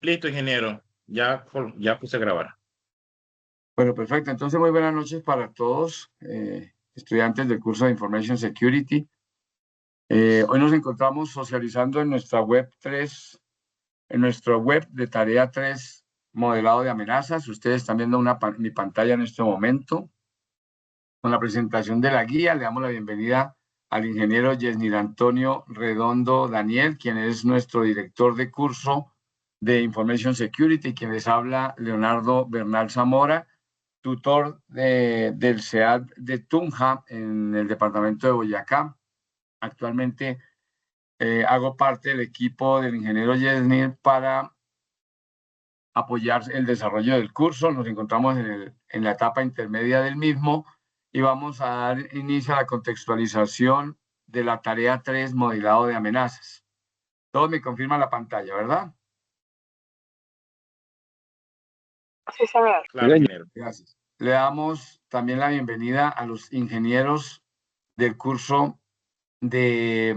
Listo, ingeniero. Ya puse a grabar. Bueno, perfecto. Entonces, muy buenas noches para todos, estudiantes del curso de Information Security. Hoy nos encontramos socializando en nuestra web 3, en nuestra web de tarea 3, modelado de amenazas. Ustedes están viendo mi pantalla en este momento. Con la presentación de la guía, le damos la bienvenida al ingeniero Yesnir Antonio Redondo Daniel, quien es nuestro director de curso de Information Security, quien les habla Leonardo Bernal Zamora, tutor del SEAD de Tunja en el departamento de Boyacá. Actualmente hago parte del equipo del ingeniero Yesnir para apoyar el desarrollo del curso. Nos encontramos en la etapa intermedia del mismo y vamos a dar inicio a la contextualización de la tarea 3, modelado de amenazas. Todos me confirman la pantalla, ¿verdad? Sí, señor. Claro, ingeniero. Gracias. Le damos también la bienvenida a los ingenieros del curso de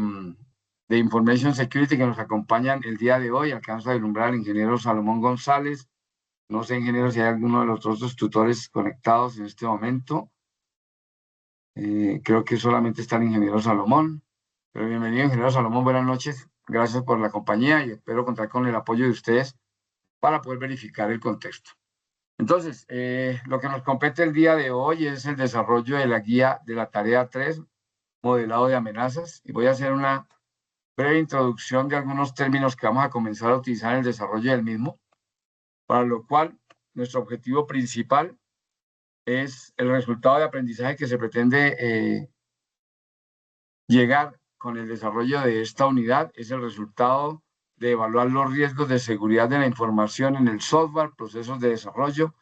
Information Security que nos acompañan el día de hoy. Alcanzo a vislumbrar al ingeniero Salomón González. No sé, ingeniero, si hay alguno de los otros tutores conectados en este momento. Creo que solamente está el ingeniero Salomón. Pero bienvenido, ingeniero Salomón. Buenas noches. Gracias por la compañía y espero contar con el apoyo de ustedes para poder verificar el contexto. Entonces, lo que nos compete el día de hoy es el desarrollo de la guía de la tarea 3, modelado de amenazas. Y voy a hacer una breve introducción de algunos términos que vamos a comenzar a utilizar en el desarrollo del mismo, para lo cual nuestro objetivo principal es el resultado de aprendizaje que se pretende llegar con el desarrollo de esta unidad, es el resultado de evaluar los riesgos de seguridad de la información en el software, procesos de desarrollo,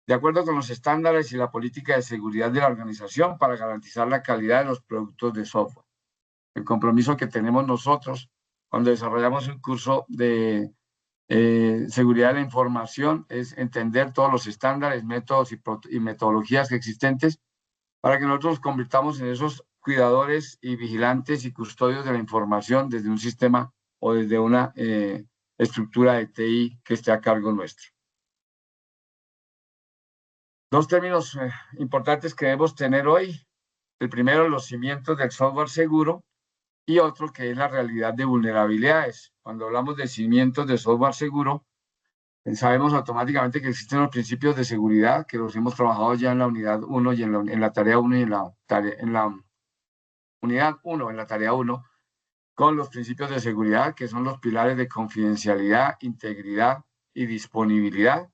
de acuerdo con los estándares y la política de seguridad de la organización para garantizar la calidad de los productos de software. El compromiso que tenemos nosotros cuando desarrollamos un curso de seguridad de la información es entender todos los estándares, métodos y metodologías existentes para que nosotros nos convirtamos en esos cuidadores y vigilantes y custodios de la información desde un sistema o desde una estructura de TI que esté a cargo nuestro. Dos términos importantes que debemos tener hoy. El primero, los cimientos del software seguro, y otro que es la realidad de vulnerabilidades. Cuando hablamos de cimientos de software seguro, sabemos automáticamente que existen los principios de seguridad, que los hemos trabajado ya en la unidad 1 y en la tarea 1 y en la unidad 1, en la tarea 1, con los principios de seguridad, que son los pilares de confidencialidad, integridad y disponibilidad,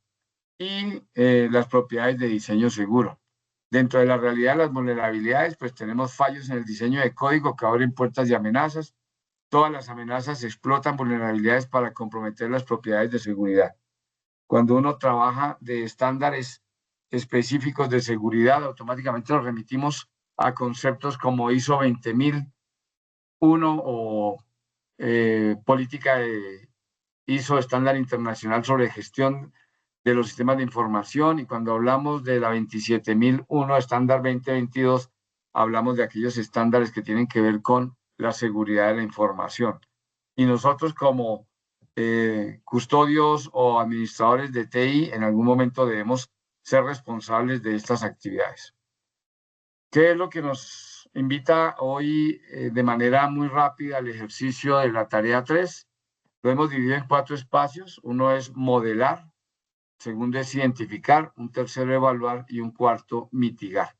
y las propiedades de diseño seguro. Dentro de la realidad de las vulnerabilidades, pues tenemos fallos en el diseño de código que abren puertas de amenazas. Todas las amenazas explotan vulnerabilidades para comprometer las propiedades de seguridad. Cuando uno trabaja de estándares específicos de seguridad, automáticamente nos remitimos a conceptos como ISO 20001 o política de ISO, estándar internacional sobre gestión de los sistemas de información, y cuando hablamos de la 27001, estándar 2022, hablamos de aquellos estándares que tienen que ver con la seguridad de la información. Y nosotros como custodios o administradores de TI, en algún momento debemos ser responsables de estas actividades. ¿Qué es lo que nos invita hoy de manera muy rápida al ejercicio de la tarea 3? Lo hemos dividido en 4 espacios. Uno es modelar, segundo es identificar, un tercero evaluar y un cuarto mitigar.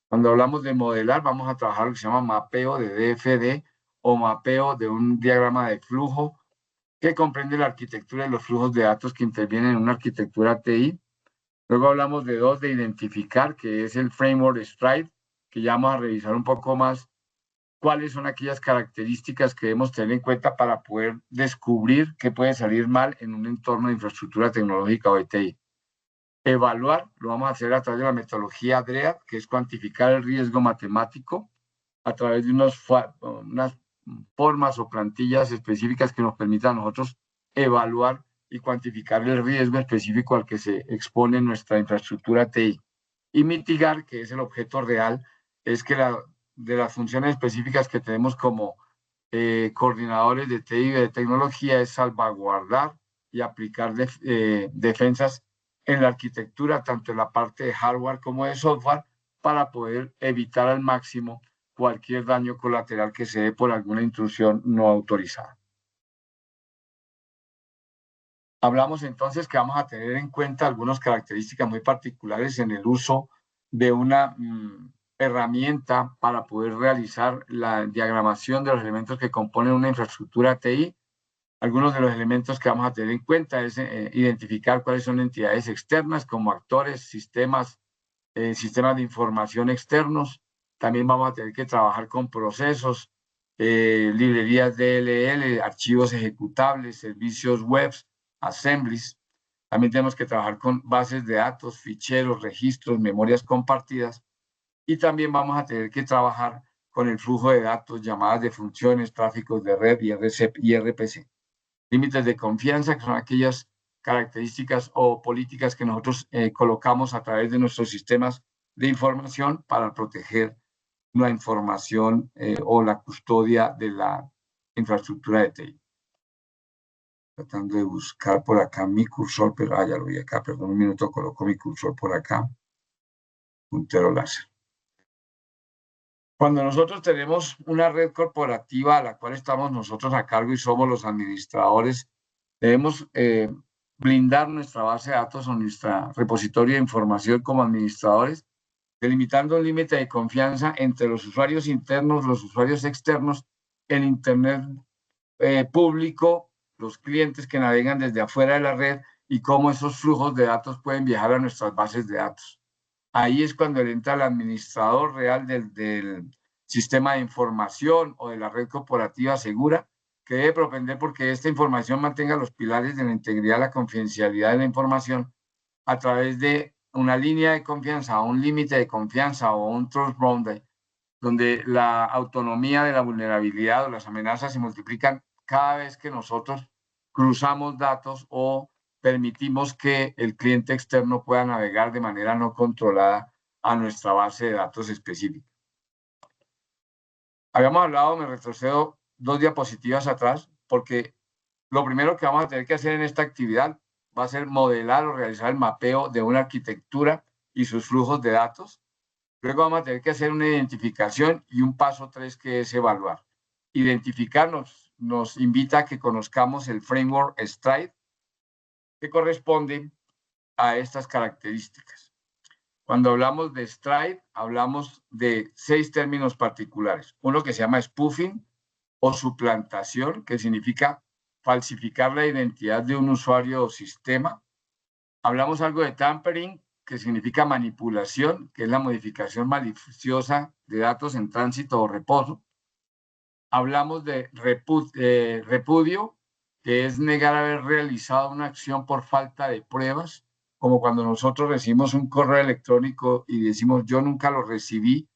Cuando hablamos de modelar, vamos a trabajar lo que se llama mapeo de DFD o mapeo de un diagrama de flujo que comprende la arquitectura y los flujos de datos que intervienen en una arquitectura TI. Luego hablamos de dos, de identificar, que es el framework Stride, que ya vamos a revisar un poco más cuáles son aquellas características que debemos tener en cuenta para poder descubrir qué puede salir mal en un entorno de infraestructura tecnológica o de TI. Evaluar, lo vamos a hacer a través de la metodología DREAD, que es cuantificar el riesgo matemático a través de unas formas o plantillas específicas que nos permitan a nosotros evaluar y cuantificar el riesgo específico al que se expone nuestra infraestructura TI. Y mitigar, que es el objeto real, es que de las funciones específicas que tenemos como coordinadores de TI y de tecnología es salvaguardar y aplicar defensas en la arquitectura, tanto en la parte de hardware como de software, para poder evitar al máximo cualquier daño colateral que se dé por alguna intrusión no autorizada. Hablamos entonces que vamos a tener en cuenta algunas características muy particulares en el uso de una herramienta para poder realizar la diagramación de los elementos que componen una infraestructura TI. Algunos de los elementos que vamos a tener en cuenta es identificar cuáles son entidades externas como actores, sistemas de información externos. También vamos a tener que trabajar con procesos, librerías DLL, archivos ejecutables, servicios web, assemblies. También tenemos que trabajar con bases de datos, ficheros, registros, memorias compartidas. Y también vamos a tener que trabajar con el flujo de datos, llamadas de funciones, tráficos de red y RPC. Límites de confianza, que son aquellas características o políticas que nosotros colocamos a través de nuestros sistemas de información para proteger la información o la custodia de la infraestructura de TI. Tratando de buscar por acá mi cursor, pero ya lo vi acá, perdón un minuto, coloco mi cursor por acá. Puntero láser. Cuando nosotros tenemos una red corporativa a la cual estamos nosotros a cargo y somos los administradores, debemos blindar nuestra base de datos o nuestra repositorio de información como administradores, delimitando un límite de confianza entre los usuarios internos, los usuarios externos, el Internet público, los clientes que navegan desde afuera de la red y cómo esos flujos de datos pueden viajar a nuestras bases de datos. Ahí es cuando entra el administrador real del sistema de información o de la red corporativa segura, que debe propender porque esta información mantenga los pilares de la integridad, la confidencialidad de la información a través de una línea de confianza o un límite de confianza o un trust boundary, donde la autonomía de la vulnerabilidad o las amenazas se multiplican cada vez que nosotros cruzamos datos o permitimos que el cliente externo pueda navegar de manera no controlada a nuestra base de datos específica. Habíamos hablado, me retrocedo 2 diapositivas atrás, porque lo primero que vamos a tener que hacer en esta actividad va a ser modelar o realizar el mapeo de una arquitectura y sus flujos de datos. Luego vamos a tener que hacer una identificación y un paso 3 que es evaluar. Identificarnos nos invita a que conozcamos el framework STRIDE que corresponde a estas características. Cuando hablamos de STRIDE, hablamos de 6 términos particulares. Uno que se llama spoofing o suplantación, que significa falsificar la identidad de un usuario o sistema. Hablamos algo de tampering, que significa manipulación, que es la modificación maliciosa de datos en tránsito o reposo. Hablamos de repudio, que es negar haber realizado una acción por falta de pruebas, como cuando nosotros recibimos un correo electrónico y decimos yo nunca lo recibí,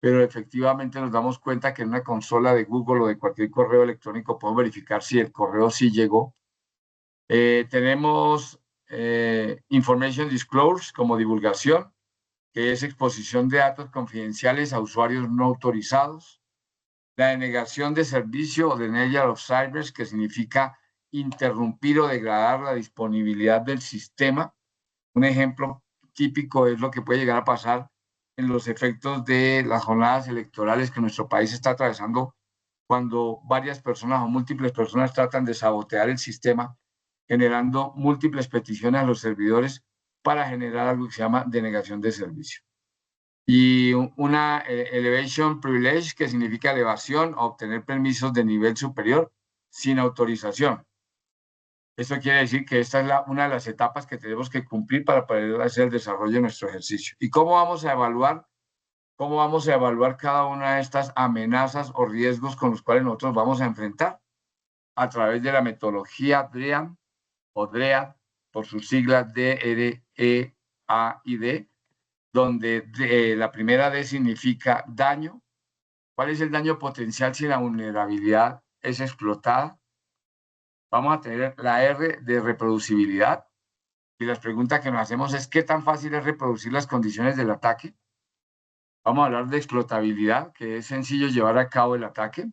pero efectivamente nos damos cuenta que en una consola de Google o de cualquier correo electrónico podemos verificar si el correo sí llegó. Tenemos Information Disclosure como divulgación, que es exposición de datos confidenciales a usuarios no autorizados. La denegación de servicio o denial of service, que significa interrumpir o degradar la disponibilidad del sistema. Un ejemplo típico es lo que puede llegar a pasar en los efectos de las jornadas electorales que nuestro país está atravesando cuando varias personas o múltiples personas tratan de sabotear el sistema, generando múltiples peticiones a los servidores para generar algo que se llama denegación de servicio. Y una elevation privilege, que significa elevación o obtener permisos de nivel superior sin autorización. Esto quiere decir que esta es una de las etapas que tenemos que cumplir para poder hacer el desarrollo de nuestro ejercicio. ¿Y cómo vamos a evaluar? ¿Cómo vamos a evaluar cada una de estas amenazas o riesgos con los cuales nosotros vamos a enfrentar? A través de la metodología DREAD, o DREAD, por sus siglas DREAID, donde la primera D significa daño. ¿Cuál es el daño potencial si la vulnerabilidad es explotada? Vamos a tener la R de reproducibilidad. Y las preguntas que nos hacemos es ¿qué tan fácil es reproducir las condiciones del ataque? Vamos a hablar de explotabilidad, que es sencillo llevar a cabo el ataque.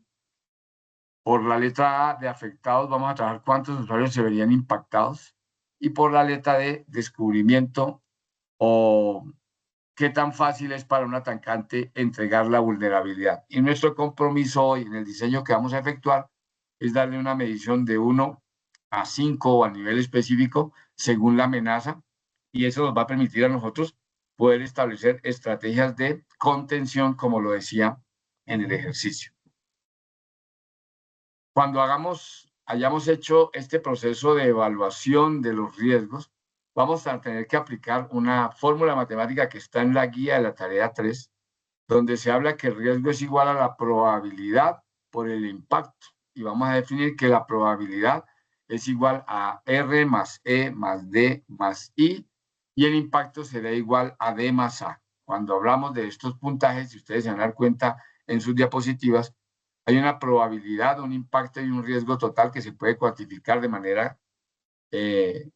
Por la letra A de afectados vamos a trabajar cuántos usuarios se verían impactados. Y por la letra D, descubrimiento o qué tan fácil es para un atacante entregar la vulnerabilidad. Y nuestro compromiso hoy en el diseño que vamos a efectuar es darle una medición de 1 a 5 o a nivel específico según la amenaza, y eso nos va a permitir a nosotros poder establecer estrategias de contención, como lo decía en el ejercicio. Cuando hayamos hecho este proceso de evaluación de los riesgos, vamos a tener que aplicar una fórmula matemática que está en la guía de la tarea 3, donde se habla que el riesgo es igual a la probabilidad por el impacto. Y vamos a definir que la probabilidad es igual a R más E más D más I, y el impacto será igual a D más A. Cuando hablamos de estos puntajes, si ustedes se van a dar cuenta en sus diapositivas, hay una probabilidad, un impacto y un riesgo total que se puede cuantificar de manera en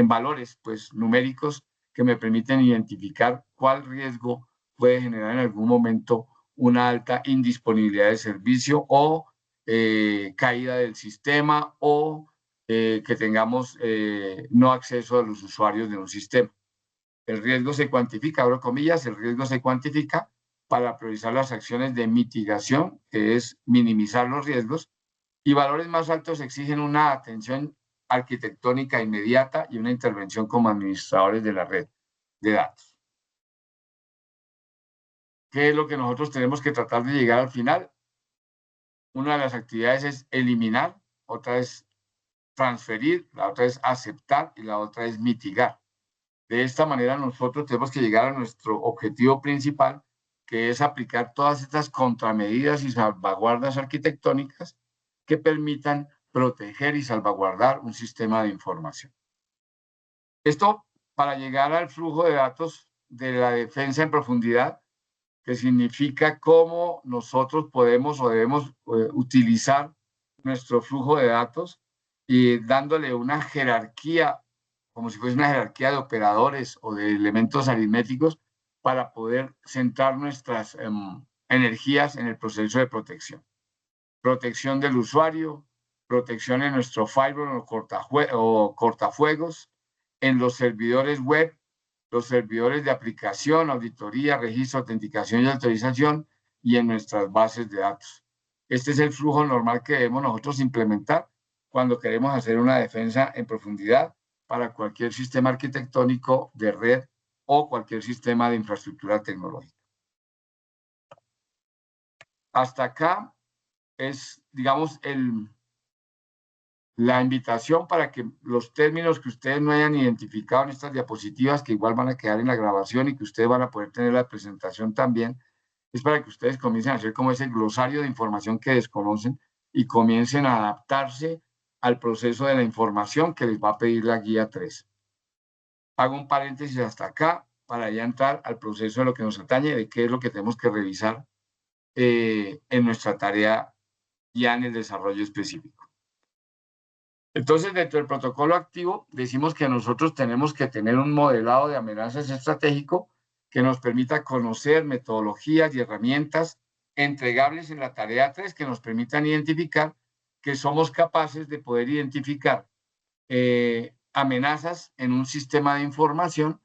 valores pues, numéricos que me permiten identificar cuál riesgo puede generar en algún momento una alta indisponibilidad de servicio o caída del sistema o que tengamos no acceso a los usuarios de un sistema. El riesgo se cuantifica, abro comillas, el riesgo se cuantifica para priorizar las acciones de mitigación, que es minimizar los riesgos, y valores más altos exigen una atención arquitectónica inmediata y una intervención como administradores de la red de datos. ¿Qué es lo que nosotros tenemos que tratar de llegar al final? Una de las actividades es eliminar, otra es transferir, la otra es aceptar y la otra es mitigar. De esta manera nosotros tenemos que llegar a nuestro objetivo principal, que es aplicar todas estas contramedidas y salvaguardas arquitectónicas que permitan proteger y salvaguardar un sistema de información. Esto para llegar al flujo de datos de la defensa en profundidad, que significa cómo nosotros podemos o debemos utilizar nuestro flujo de datos y dándole una jerarquía, como si fuese una jerarquía de operadores o de elementos aritméticos para poder centrar nuestras energías en el proceso de protección. Protección del usuario, protección en nuestro firewall o cortafuegos, en los servidores web, los servidores de aplicación, auditoría, registro, autenticación y autorización, y en nuestras bases de datos. Este es el flujo normal que debemos nosotros implementar cuando queremos hacer una defensa en profundidad para cualquier sistema arquitectónico de red o cualquier sistema de infraestructura tecnológica. Hasta acá es, digamos, la invitación para que los términos que ustedes no hayan identificado en estas diapositivas, que igual van a quedar en la grabación y que ustedes van a poder tener la presentación también, es para que ustedes comiencen a hacer como ese glosario de información que desconocen y comiencen a adaptarse al proceso de la información que les va a pedir la guía 3. Hago un paréntesis hasta acá para ya entrar al proceso de lo que nos atañe, de qué es lo que tenemos que revisar en nuestra tarea ya en el desarrollo específico. Entonces, dentro del protocolo activo, decimos que nosotros tenemos que tener un modelado de amenazas estratégico que nos permita conocer metodologías y herramientas entregables en la tarea 3 que nos permitan identificar que somos capaces de poder identificar amenazas en un sistema de información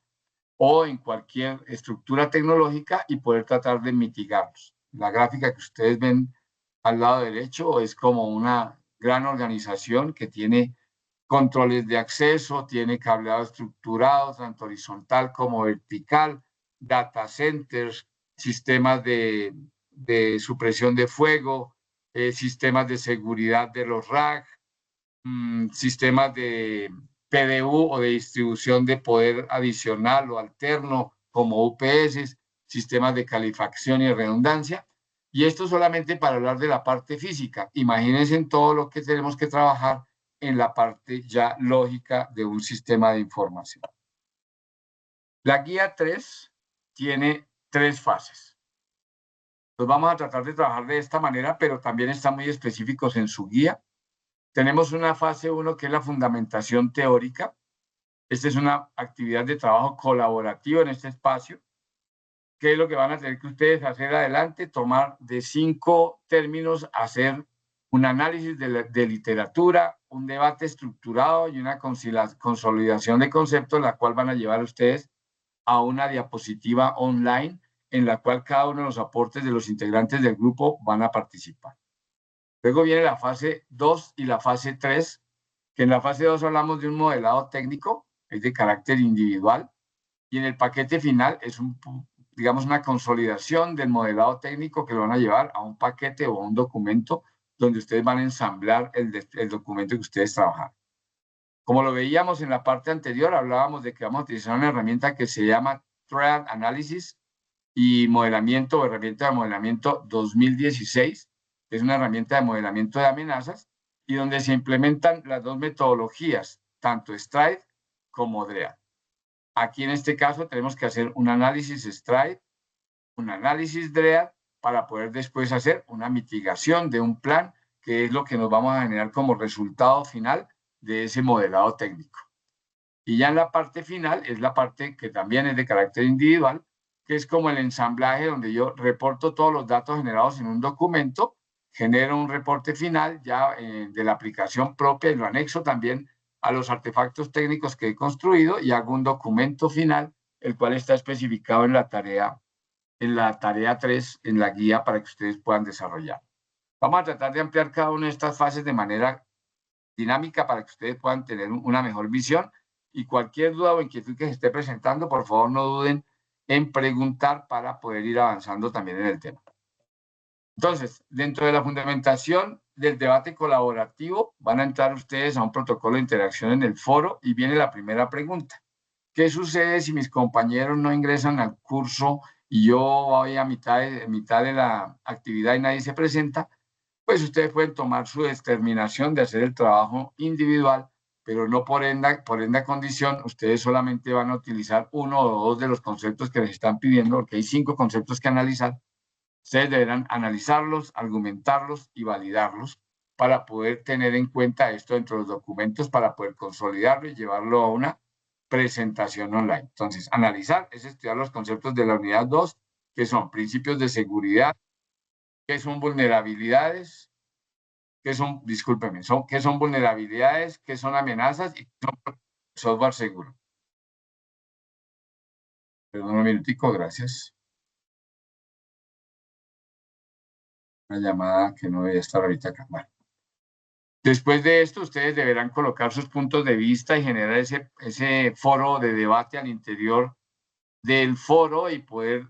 o en cualquier estructura tecnológica y poder tratar de mitigarlos. La gráfica que ustedes ven al lado derecho es como una gran organización que tiene controles de acceso, tiene cableado estructurado, tanto horizontal como vertical, data centers, sistemas de supresión de fuego, sistemas de seguridad de los rack, sistemas de PDU o de distribución de poder adicional o alterno como UPS, sistemas de calefacción y redundancia. Y esto solamente para hablar de la parte física. Imagínense en todo lo que tenemos que trabajar en la parte ya lógica de un sistema de información. La guía 3 tiene 3 fases. Los vamos a tratar de trabajar de esta manera, pero también están muy específicos en su guía. Tenemos una fase 1 que es la fundamentación teórica. Esta es una actividad de trabajo colaborativo en este espacio ¿qué es lo que van a tener que ustedes hacer adelante? Tomar de 5 términos, hacer un análisis de literatura, un debate estructurado y una consolidación de conceptos, la cual van a llevar ustedes a una diapositiva online en la cual cada uno de los aportes de los integrantes del grupo van a participar. Luego viene la fase 2 y la fase 3, que en la fase 2 hablamos de un modelado técnico, es de carácter individual, y en el paquete final es digamos, una consolidación del modelado técnico que lo van a llevar a un paquete o a un documento donde ustedes van a ensamblar el documento que ustedes trabajan. Como lo veíamos en la parte anterior, hablábamos de que vamos a utilizar una herramienta que se llama Threat Analysis y modelamiento o herramienta de modelamiento 2016, que es una herramienta de modelamiento de amenazas y donde se implementan las dos metodologías, tanto STRIDE como DREAD. Aquí en este caso tenemos que hacer un análisis STRIDE, un análisis DREAD, para poder después hacer una mitigación de un plan, que es lo que nos vamos a generar como resultado final de ese modelado técnico. Y ya en la parte final es la parte que también es de carácter individual, que es como el ensamblaje donde yo reporto todos los datos generados en un documento, genero un reporte final ya de la aplicación propia y lo anexo también a los artefactos técnicos que he construido y hago un documento final, el cual está especificado en la tarea 3, en la guía para que ustedes puedan desarrollar. Vamos a tratar de ampliar cada una de estas fases de manera dinámica para que ustedes puedan tener una mejor visión y cualquier duda o inquietud que se esté presentando, por favor no duden en preguntar para poder ir avanzando también en el tema. Entonces, dentro de la fundamentación del debate colaborativo, van a entrar ustedes a un protocolo de interacción en el foro y viene la primera pregunta. ¿Qué sucede si mis compañeros no ingresan al curso y yo voy a mitad de la actividad y nadie se presenta? Pues ustedes pueden tomar su determinación de hacer el trabajo individual, pero no por enda condición, ustedes solamente van a utilizar uno o dos de los conceptos que les están pidiendo, porque hay 5 conceptos que analizar. Ustedes deberán analizarlos, argumentarlos y validarlos para poder tener en cuenta esto dentro de los documentos, para poder consolidarlo y llevarlo a una presentación online. Entonces, analizar es estudiar los conceptos de la unidad 2, que son principios de seguridad, qué son vulnerabilidades, qué son, discúlpeme, qué son vulnerabilidades, qué son amenazas y qué son software seguro. Perdón un minutico, gracias. Una llamada que no debe estar ahorita acá. Bueno. Después de esto, ustedes deberán colocar sus puntos de vista y generar ese foro de debate al interior del foro y poder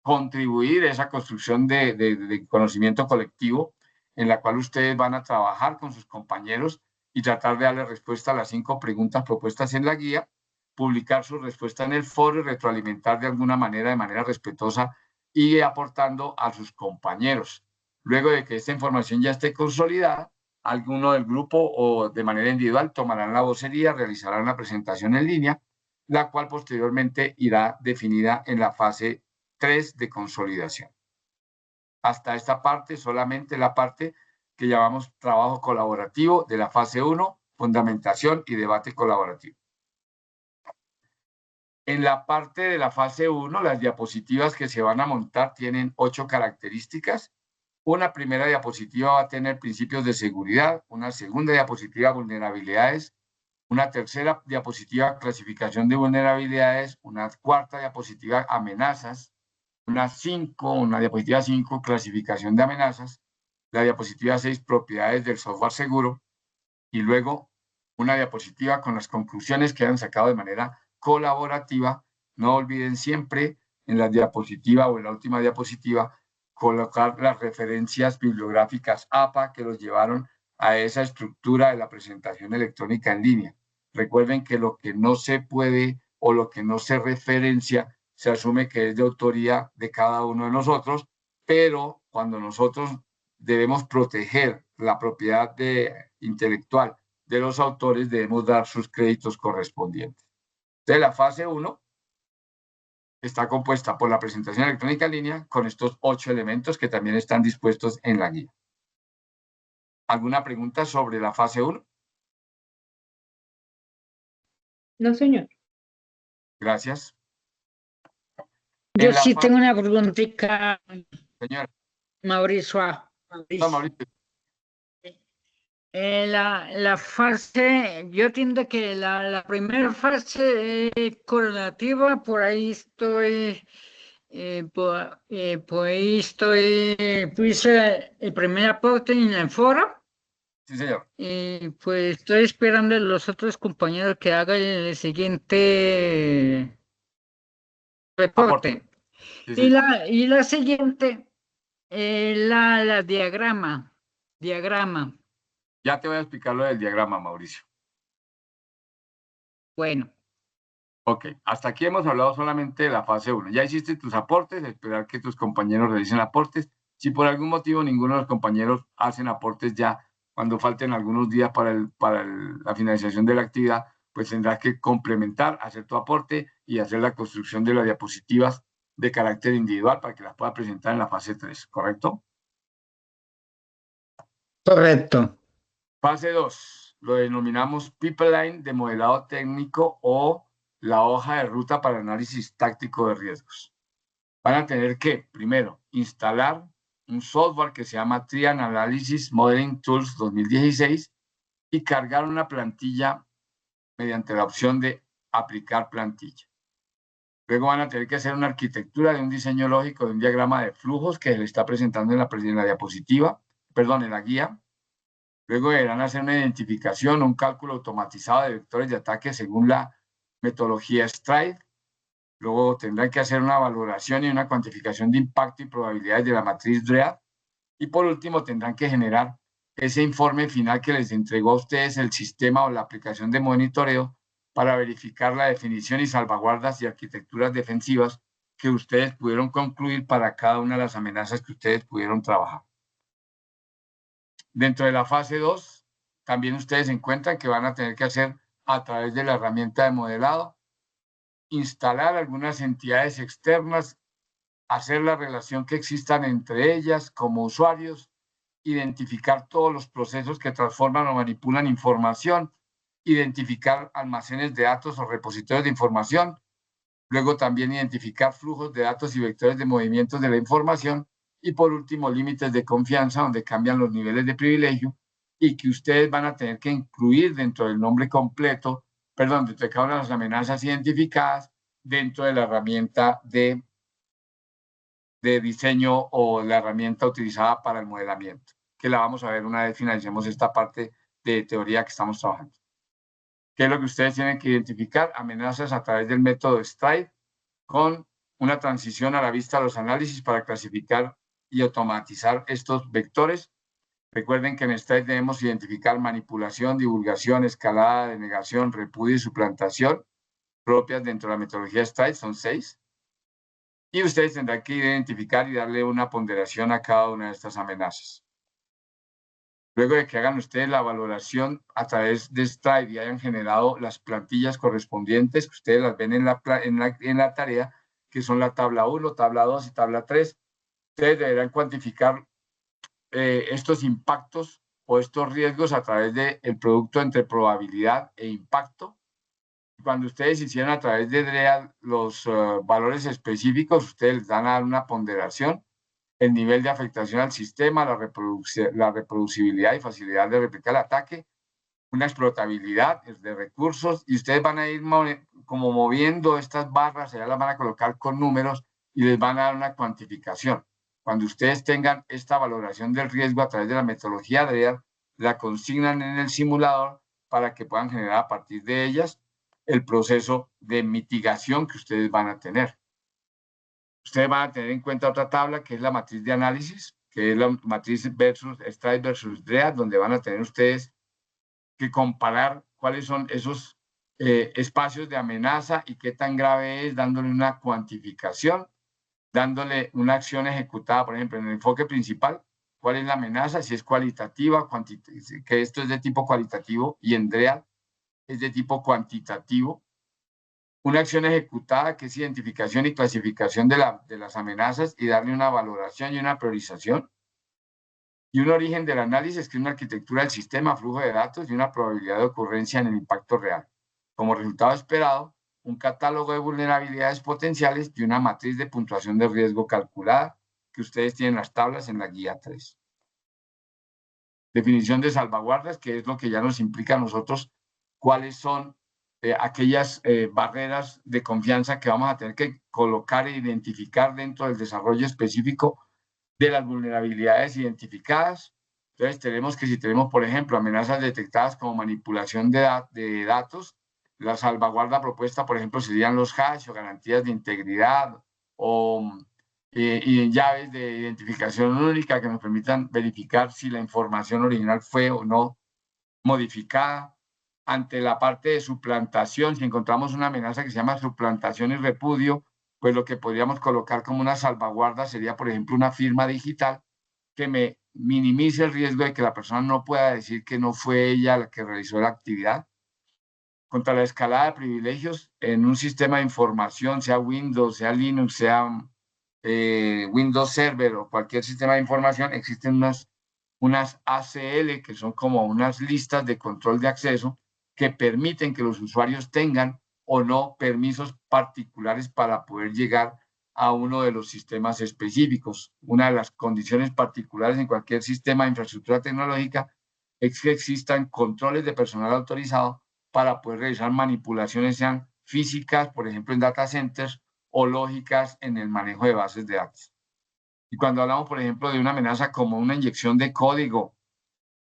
contribuir a esa construcción de conocimiento colectivo en la cual ustedes van a trabajar con sus compañeros y tratar de darle respuesta a las 5 preguntas propuestas en la guía, publicar su respuesta en el foro y retroalimentar de manera respetuosa y aportando a sus compañeros. Luego de que esta información ya esté consolidada, alguno del grupo o de manera individual tomarán la vocería, realizarán la presentación en línea, la cual posteriormente irá definida en la fase 3 de consolidación. Hasta esta parte, solamente la parte que llamamos trabajo colaborativo de la fase 1, fundamentación y debate colaborativo. En la parte de la fase 1, las diapositivas que se van a montar tienen 8 características. Una primera diapositiva va a tener principios de seguridad, una segunda diapositiva vulnerabilidades, una tercera diapositiva clasificación de vulnerabilidades, una cuarta diapositiva amenazas, una diapositiva 5 clasificación de amenazas, la diapositiva 6 propiedades del software seguro y luego una diapositiva con las conclusiones que han sacado de manera colaborativa. No olviden siempre en la diapositiva o en la última diapositiva colocar las referencias bibliográficas APA que los llevaron a esa estructura de la presentación electrónica en línea. Recuerden que lo que no se puede o lo que no se referencia se asume que es de autoría de cada uno de nosotros, pero cuando nosotros debemos proteger la propiedad intelectual de los autores, debemos dar sus créditos correspondientes. Entonces, la fase 1 está compuesta por la presentación electrónica en línea con estos 8 elementos que también están dispuestos en la guía. ¿Alguna pregunta sobre la fase 1? No, señor. Gracias. Yo En la sí fase, tengo una preguntita, señor, Mauricio. no, Mauricio. Mauricio, La fase, yo entiendo que la primera fase es correlativa, por ahí estoy, por ahí estoy, puse el primer aporte en el foro. sí, señor, Pues estoy esperando a los otros compañeros que hagan el siguiente aporte, reporte. sí, Y sí, la siguiente, la diagrama. ya te voy a explicar lo del diagrama, Mauricio. Bueno, Ok, hasta aquí hemos hablado solamente de la fase 1. Ya hiciste tus aportes, esperar que tus compañeros realicen aportes. Si por algún motivo ninguno de los compañeros hacen aportes ya, cuando falten algunos días la finalización de la actividad, pues tendrás que complementar, hacer tu aporte y hacer la construcción de las diapositivas de carácter individual para que las pueda presentar en la fase 3, ¿correcto? correcto. Fase 2, lo denominamos pipeline de modelado técnico o la hoja de ruta para análisis táctico de riesgos. Van a tener que, primero, instalar un software que se llama Trian Analysis Modeling Tools 2016 y cargar una plantilla mediante la opción de aplicar plantilla. Luego van a tener que hacer una arquitectura de un diseño lógico de un diagrama de flujos que le está presentando en la diapositiva, perdón, en la guía. Luego deberán hacer una identificación, un cálculo automatizado de vectores de ataque según la metodología STRIDE. Luego tendrán que hacer una valoración y una cuantificación de impacto y probabilidades de la matriz DREAD. Y por último, tendrán que generar ese informe final que les entregó a ustedes el sistema o la aplicación de monitoreo para verificar la definición y salvaguardas y arquitecturas defensivas que ustedes pudieron concluir para cada una de las amenazas que ustedes pudieron trabajar. Dentro de la fase 2, también ustedes encuentran que van a tener que hacer a través de la herramienta de modelado, instalar algunas entidades externas, hacer la relación que existan entre ellas como usuarios, identificar todos los procesos que transforman o manipulan información, identificar almacenes de datos o repositorios de información, luego también identificar flujos de datos y vectores de movimientos de la información y por último límites de confianza donde cambian los niveles de privilegio y que ustedes van a tener que incluir dentro del nombre completo, perdón, dentro de cada una de las amenazas identificadas dentro de la herramienta de diseño o la herramienta utilizada para el modelamiento, que la vamos a ver una vez finalicemos esta parte de teoría que estamos trabajando. ¿Qué es lo que ustedes tienen que identificar? Amenazas a través del método STRIDE con una transición a la vista de los análisis para clasificar y automatizar estos vectores. Recuerden que en STRIDE debemos identificar manipulación, divulgación, escalada, denegación, repudio y suplantación propias dentro de la metodología STRIDE, son 6. Y ustedes tendrán que identificar y darle una ponderación a cada una de estas amenazas. Luego de que hagan ustedes la valoración a través de STRIDE y hayan generado las plantillas correspondientes, que ustedes las ven en la tarea, que son la tabla 1, tabla 2 y tabla 3, ustedes deberán cuantificar estos impactos o estos riesgos a través del producto entre probabilidad e impacto. Cuando ustedes hicieron a través de DREA los valores específicos, ustedes les dan a dar una ponderación, el nivel de afectación al sistema, la reproducibilidad y facilidad de replicar el ataque, una explotabilidad de recursos, y ustedes van a ir como moviendo estas barras, allá las van a colocar con números y les van a dar una cuantificación. Cuando ustedes tengan esta valoración del riesgo a través de la metodología DREA, la consignan en el simulador para que puedan generar a partir de ellas el proceso de mitigación que ustedes van a tener. Ustedes van a tener en cuenta otra tabla que es la matriz de análisis, que es la matriz versus STRIDE versus DREA, donde van a tener ustedes que comparar cuáles son esos espacios de amenaza y qué tan grave es, dándole una cuantificación, dándole una acción ejecutada, por ejemplo, en el enfoque principal, cuál es la amenaza, si es cualitativa, que esto es de tipo cualitativo y en DREA es de tipo cuantitativo. Una acción ejecutada que es identificación y clasificación de las amenazas y darle una valoración y una priorización. Y un origen del análisis, que es una arquitectura del sistema, flujo de datos y una probabilidad de ocurrencia en el impacto real. Como resultado esperado, un catálogo de vulnerabilidades potenciales y una matriz de puntuación de riesgo calculada que ustedes tienen las tablas en la guía 3. Definición de salvaguardas, que es lo que ya nos implica a nosotros cuáles son aquellas barreras de confianza que vamos a tener que colocar e identificar dentro del desarrollo específico de las vulnerabilidades identificadas. Entonces tenemos que, si tenemos, por ejemplo, amenazas detectadas como manipulación de datos, la salvaguarda propuesta, por ejemplo, serían los hash o garantías de integridad o y llaves de identificación única que nos permitan verificar si la información original fue o no modificada. Ante la parte de suplantación, si encontramos una amenaza que se llama suplantación y repudio, pues lo que podríamos colocar como una salvaguarda sería, por ejemplo, una firma digital que me minimice el riesgo de que la persona no pueda decir que no fue ella la que realizó la actividad. Contra la escalada de privilegios en un sistema de información, sea Windows, sea Linux, sea Windows Server o cualquier sistema de información, existen unas ACL, que son como unas listas de control de acceso que permiten que los usuarios tengan o no permisos particulares para poder llegar a uno de los sistemas específicos. Una de las condiciones particulares en cualquier sistema de infraestructura tecnológica es que existan controles de personal autorizado para poder realizar manipulaciones, sean físicas, por ejemplo, en data centers, o lógicas en el manejo de bases de datos. Y cuando hablamos, por ejemplo, de una amenaza como una inyección de código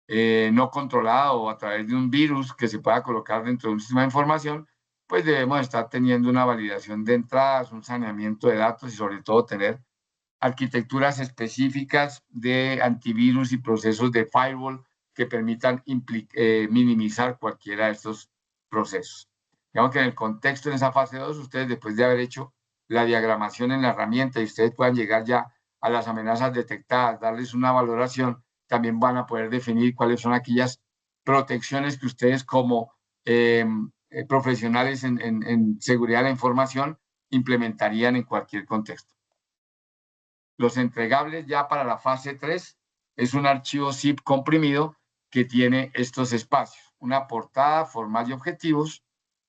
no controlado o a través de un virus que se pueda colocar dentro de un sistema de información, pues debemos estar teniendo una validación de entradas, un saneamiento de datos y sobre todo tener arquitecturas específicas de antivirus y procesos de firewall que permitan minimizar cualquiera de estos procesos. Digamos que en el contexto, en esa fase 2, ustedes después de haber hecho la diagramación en la herramienta y ustedes puedan llegar ya a las amenazas detectadas, darles una valoración, también van a poder definir cuáles son aquellas protecciones que ustedes como profesionales en seguridad de la información implementarían en cualquier contexto. Los entregables ya para la fase 3 es un archivo zip comprimido que tiene estos espacios, una portada, formal y objetivos,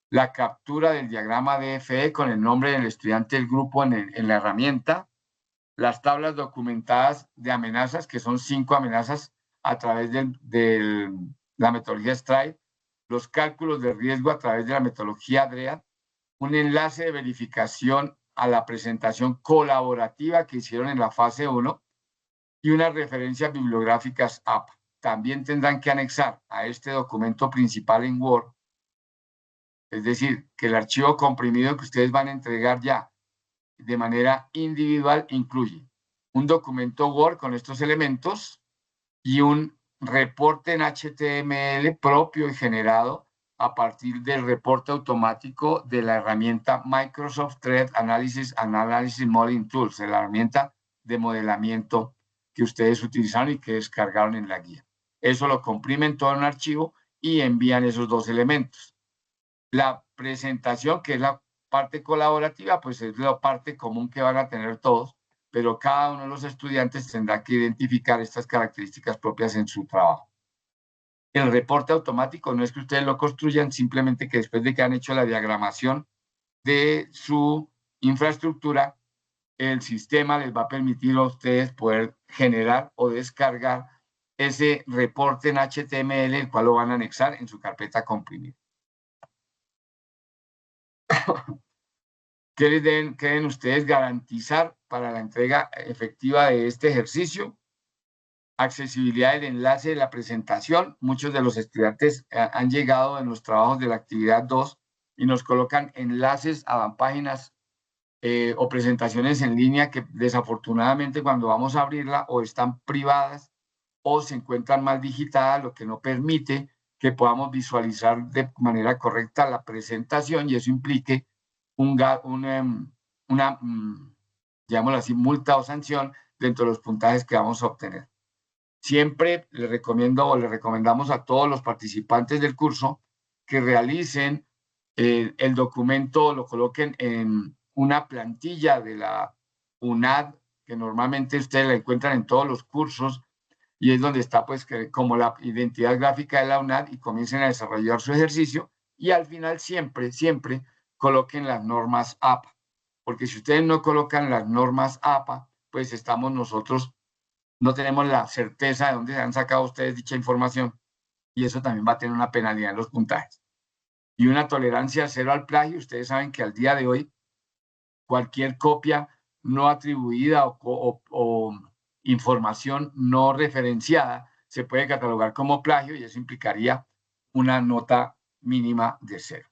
la captura del diagrama DFE con el nombre del estudiante del grupo en la herramienta, las tablas documentadas de amenazas, que son 5 amenazas a través de la metodología STRIDE, los cálculos de riesgo a través de la metodología DREA, un enlace de verificación a la presentación colaborativa que hicieron en la fase 1 y unas referencias bibliográficas APA. También tendrán que anexar a este documento principal en Word, es decir, que el archivo comprimido que ustedes van a entregar ya de manera individual incluye un documento Word con estos elementos y un reporte en HTML propio y generado a partir del reporte automático de la herramienta Microsoft Threat Analysis Modeling Tools, la herramienta de modelamiento que ustedes utilizaron y que descargaron en la guía. Eso lo comprimen todo en un archivo y envían esos 2 elementos. La presentación, que es la parte colaborativa, pues es la parte común que van a tener todos, pero cada uno de los estudiantes tendrá que identificar estas características propias en su trabajo. El reporte automático no es que ustedes lo construyan, simplemente que después de que han hecho la diagramación de su infraestructura, el sistema les va a permitir a ustedes poder generar o descargar ese reporte en HTML, el cual lo van a anexar en su carpeta comprimida. ¿Qué deben ustedes garantizar para la entrega efectiva de este ejercicio? Accesibilidad del enlace de la presentación. Muchos de los estudiantes han llegado en los trabajos de la actividad 2 y nos colocan enlaces a páginas o presentaciones en línea que desafortunadamente cuando vamos a abrirla o están privadas o se encuentran mal digitadas, lo que no permite que podamos visualizar de manera correcta la presentación y eso implique una llamémoslo así, multa o sanción dentro de los puntajes que vamos a obtener. Siempre les recomiendo o les recomendamos a todos los participantes del curso que realicen el documento, lo coloquen en una plantilla de la UNAD, que normalmente ustedes la encuentran en todos los cursos, y es donde está pues como la identidad gráfica de la UNAD y comiencen a desarrollar su ejercicio y al final siempre coloquen las normas APA, porque si ustedes no colocan las normas APA, pues estamos nosotros, no tenemos la certeza de dónde se han sacado ustedes dicha información, y eso también va a tener una penalidad en los puntajes. Y una tolerancia cero al plagio. Ustedes saben que al día de hoy cualquier copia no atribuida o información no referenciada se puede catalogar como plagio y eso implicaría una nota mínima de 0.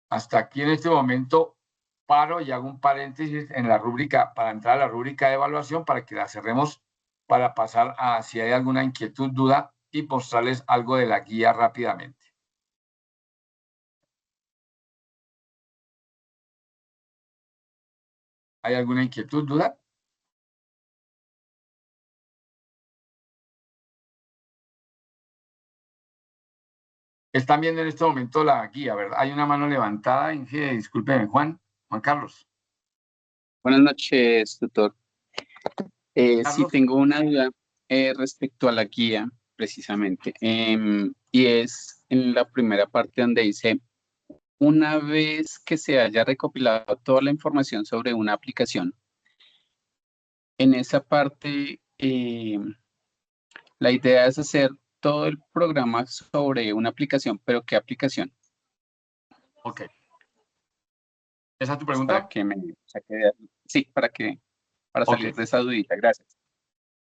Hasta aquí en este momento paro y hago un paréntesis en la rúbrica para entrar a la rúbrica de evaluación para que la cerremos para pasar a si hay alguna inquietud, duda y mostrarles algo de la guía rápidamente. ¿Hay alguna inquietud, duda? Están viendo en este momento la guía, ¿verdad? Hay una mano levantada, discúlpeme, Juan Carlos. Buenas noches, tutor. Sí, Carlos. tengo una duda respecto a la guía, precisamente, y es en la primera parte donde dice, una vez que se haya recopilado toda la información sobre una aplicación, en esa parte la idea es hacer todo el programa sobre una aplicación, pero ¿qué aplicación? Ok. ¿Esa es tu pregunta? Para que me saque de... Sí, para salir de esa dudita. Gracias.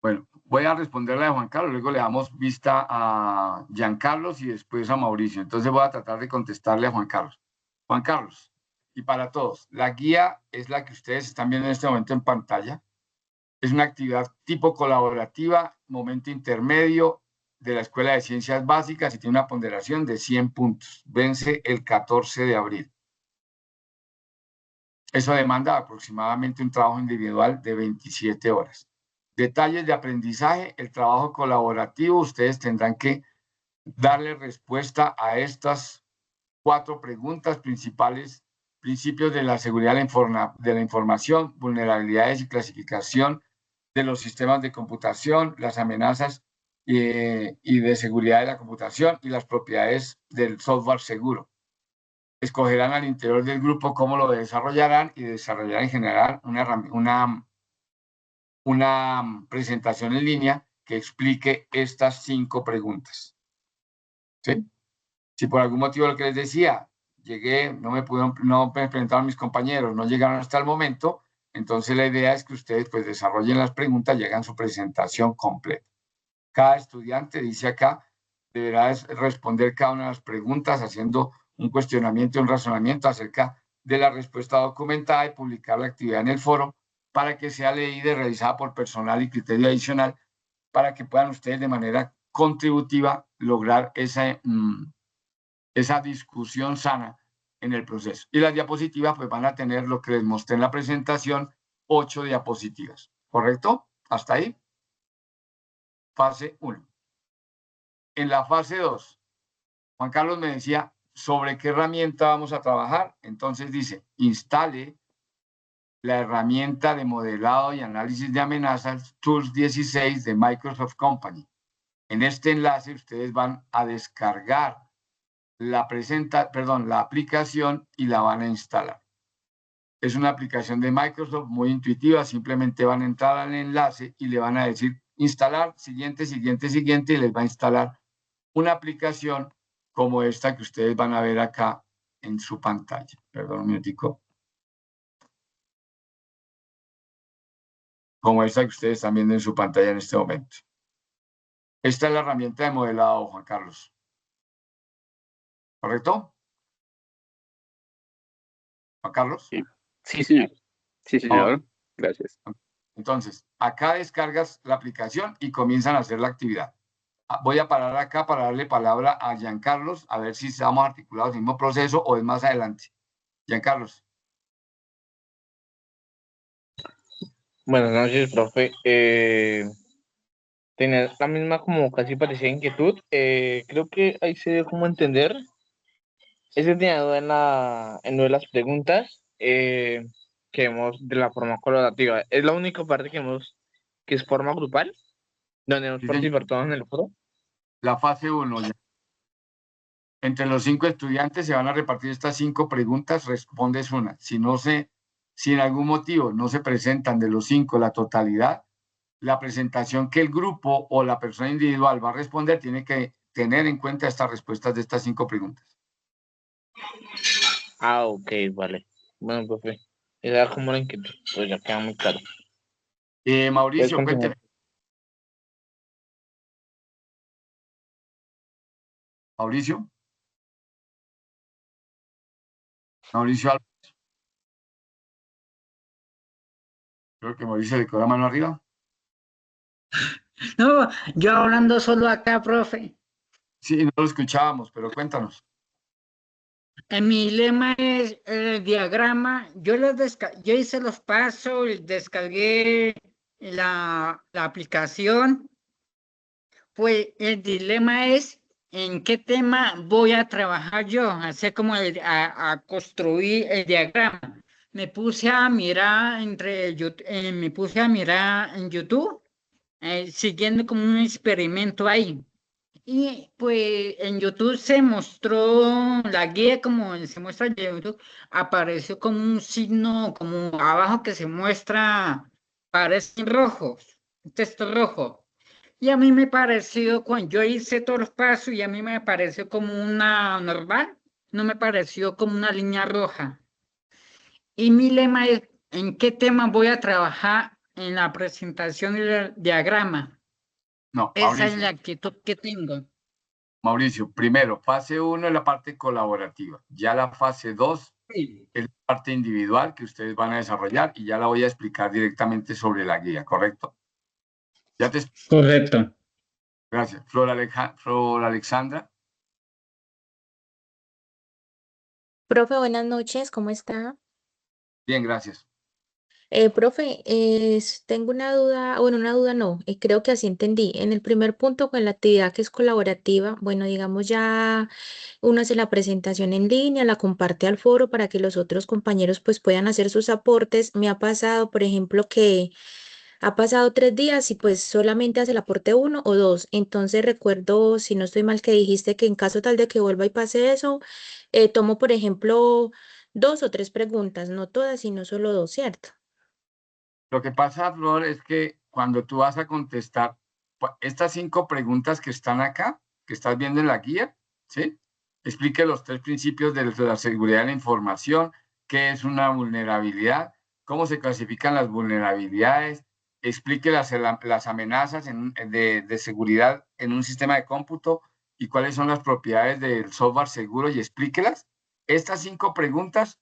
Bueno, voy a responderle a Juan Carlos, luego le damos vista a Giancarlos y después a Mauricio. Entonces voy a tratar de contestarle a Juan Carlos. Juan Carlos, y para todos, la guía es la que ustedes están viendo en este momento en pantalla. Es una actividad tipo colaborativa, momento intermedio de la Escuela de Ciencias Básicas y tiene una ponderación de 100 puntos. Vence el 14 de abril. Eso demanda aproximadamente un trabajo individual de 27 horas. Detalles de aprendizaje, el trabajo colaborativo, ustedes tendrán que darle respuesta a estas 4 preguntas principales: principios de la seguridad de la información, vulnerabilidades y clasificación de los sistemas de computación, las amenazas y de seguridad de la computación y las propiedades del software seguro. Escogerán al interior del grupo cómo lo desarrollarán y desarrollarán en general una presentación en línea que explique estas 5 preguntas. ¿Sí? Si por algún motivo, lo que les decía, llegué, no me presentaron mis compañeros, no llegaron hasta el momento, entonces la idea es que ustedes pues desarrollen las preguntas y hagan su presentación completa. Cada estudiante, dice acá, deberá responder cada una de las preguntas haciendo un cuestionamiento y un razonamiento acerca de la respuesta documentada y publicar la actividad en el foro para que sea leída y revisada por personal y criterio adicional para que puedan ustedes de manera contributiva lograr esa discusión sana en el proceso. Y las diapositivas pues van a tener lo que les mostré en la presentación, 8 diapositivas. ¿Correcto? ¿Hasta ahí? Fase 1. En la fase 2, Juan Carlos me decía sobre qué herramienta vamos a trabajar. Entonces dice, instale la herramienta de modelado y análisis de amenazas Tools 16 de Microsoft Company. En este enlace ustedes van a descargar la aplicación y la van a instalar. Es una aplicación de Microsoft muy intuitiva, simplemente van a entrar al enlace y le van a decir instalar, siguiente, y les va a instalar una aplicación como esta que ustedes van a ver acá en su pantalla. Perdón un minutico. Como esta que ustedes están viendo en su pantalla en este momento. Esta es la herramienta de modelado, Juan Carlos. ¿Correcto? Juan Carlos. Sí, señor. Sí, señor. Gracias. Entonces, acá descargas la aplicación y comienzan a hacer la actividad. Voy a parar acá para darle palabra a Giancarlos, a ver si estamos articulados en el mismo proceso o es más adelante. Giancarlos. Buenas noches, profe. Tenía la misma como casi parecida inquietud. Creo que ahí se dio como entender. Ese tenía duda en una de las preguntas que vemos de la forma colaborativa. Es la única parte que es forma grupal, donde hemos participado todos en el foro. La fase 1 ya. Entre los 5 estudiantes se van a repartir estas 5 preguntas, respondes una. Si en algún motivo no se presentan de los 5 la totalidad, la presentación que el grupo o la persona individual va a responder tiene que tener en cuenta estas respuestas de estas 5 preguntas. Ah, ok, vale. Bueno, profe, era como la inquietud, pues ya queda muy claro. Mauricio, Puedes continuar. cuénteme. Mauricio. Mauricio Álvarez. Creo que Mauricio le quedó la mano arriba. No, yo hablando solo acá, profe. Sí, no lo escuchábamos, pero cuéntanos. Mi lema es el diagrama. Yo hice los pasos, descargué la aplicación. Pues el dilema es en qué tema voy a trabajar yo, hacer como a construir el diagrama. Me puse a mirar me puse a mirar en YouTube, siguiendo como un experimento ahí. Y pues en YouTube se mostró la guía como se muestra en YouTube, apareció como un signo como abajo que se muestra, parecen rojos, un texto rojo. Y a mí me pareció, cuando yo hice todos los pasos, y a mí me pareció como una normal, no me pareció como una línea roja. Y mi lema es, ¿en qué tema voy a trabajar en la presentación del diagrama? No, Esa es la actitud que tengo. Mauricio, primero, fase 1 es la parte colaborativa. Ya la fase 2 Sí. es la parte individual que ustedes van a desarrollar y ya la voy a explicar directamente sobre la guía, ¿correcto? Ya te... Correcto. Gracias. Flor Alexandra. Profe, buenas noches, ¿cómo está? Bien, gracias. Profe, tengo una duda, bueno, una duda no, creo que así entendí. En el primer punto con la actividad que es colaborativa, bueno, digamos ya uno hace la presentación en línea, la comparte al foro para que los otros compañeros pues puedan hacer sus aportes. Me ha pasado, por ejemplo, que ha pasado 3 días y pues solamente hace el aporte 1 o 2. Entonces recuerdo, si no estoy mal, que dijiste que en caso tal de que vuelva y pase eso, tomo, por ejemplo, 2 o 3 preguntas, no todas, sino solo 2, ¿cierto? Lo que pasa, Flor, es que cuando tú vas a contestar estas 5 preguntas que están acá, que estás viendo en la guía, ¿sí? Explique los 3 principios de la seguridad de la información, qué es una vulnerabilidad, cómo se clasifican las vulnerabilidades, explique las amenazas de seguridad en un sistema de cómputo y cuáles son las propiedades del software seguro y explíquelas. Estas 5 preguntas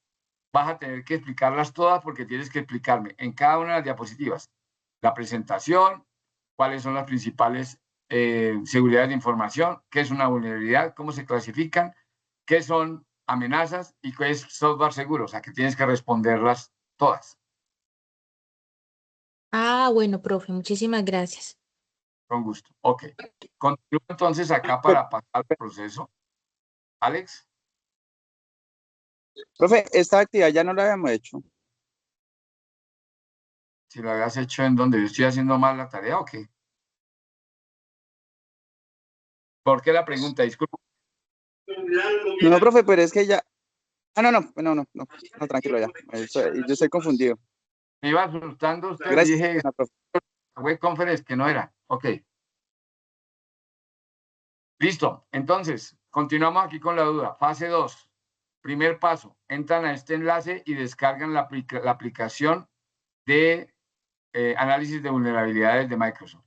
vas a tener que explicarlas todas porque tienes que explicarme en cada una de las diapositivas la presentación, cuáles son las principales seguridades de información, qué es una vulnerabilidad, cómo se clasifican, qué son amenazas y qué es software seguro. O sea, que tienes que responderlas todas. Ah, bueno, profe, muchísimas gracias. Con gusto. Ok. Continúo entonces acá para pasar el proceso. Alex. Profe, esta actividad ya no la habíamos hecho. Si lo habías hecho en donde yo estoy haciendo mal la tarea o qué. ¿Por qué la pregunta? Disculpa. No, profe, pero es que ya... Ah, no, tranquilo ya. Yo estoy confundido. Me iba asustando usted. Gracias, Dije, profe. web conference que no era. Ok. Listo. Entonces, continuamos aquí con la duda. Fase 2. Primer paso. Entran a este enlace y descargan la aplicación de análisis de vulnerabilidades de Microsoft.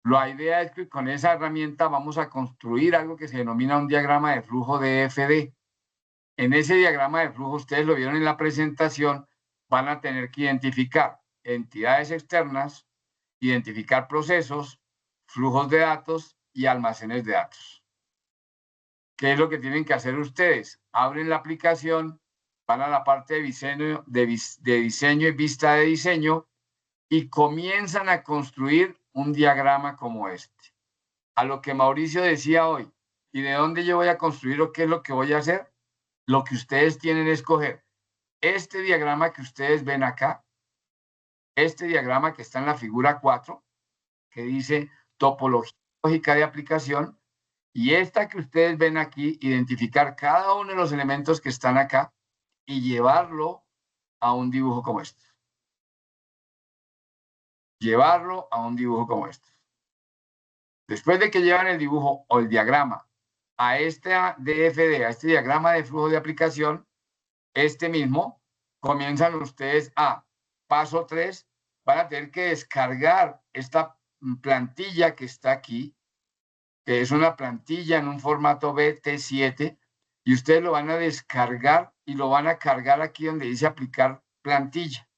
La idea es que con esa herramienta vamos a construir algo que se denomina un diagrama de flujo de FD. En ese diagrama de flujo, ustedes lo vieron en la presentación, van a tener que identificar entidades externas, identificar procesos, flujos de datos y almacenes de datos. ¿Qué es lo que tienen que hacer ustedes? Abren la aplicación, van a la parte de diseño, diseño y vista de diseño y comienzan a construir un diagrama como este. A lo que Mauricio decía hoy, ¿y de dónde yo voy a construir o qué es lo que voy a hacer? Lo que ustedes tienen es escoger este diagrama que ustedes ven acá, este diagrama que está en la figura 4, que dice topología lógica de aplicación, Y esta que ustedes ven aquí, identificar cada uno de los elementos que están acá y llevarlo a un dibujo como este. Llevarlo a un dibujo como este. Después de que llevan el dibujo o el diagrama a este DFD, a este diagrama de flujo de aplicación, este mismo, comienzan ustedes a paso 3, van a tener que descargar esta plantilla que está aquí, que es una plantilla en un formato BT7, y ustedes lo van a descargar y lo van a cargar aquí donde dice aplicar plantilla.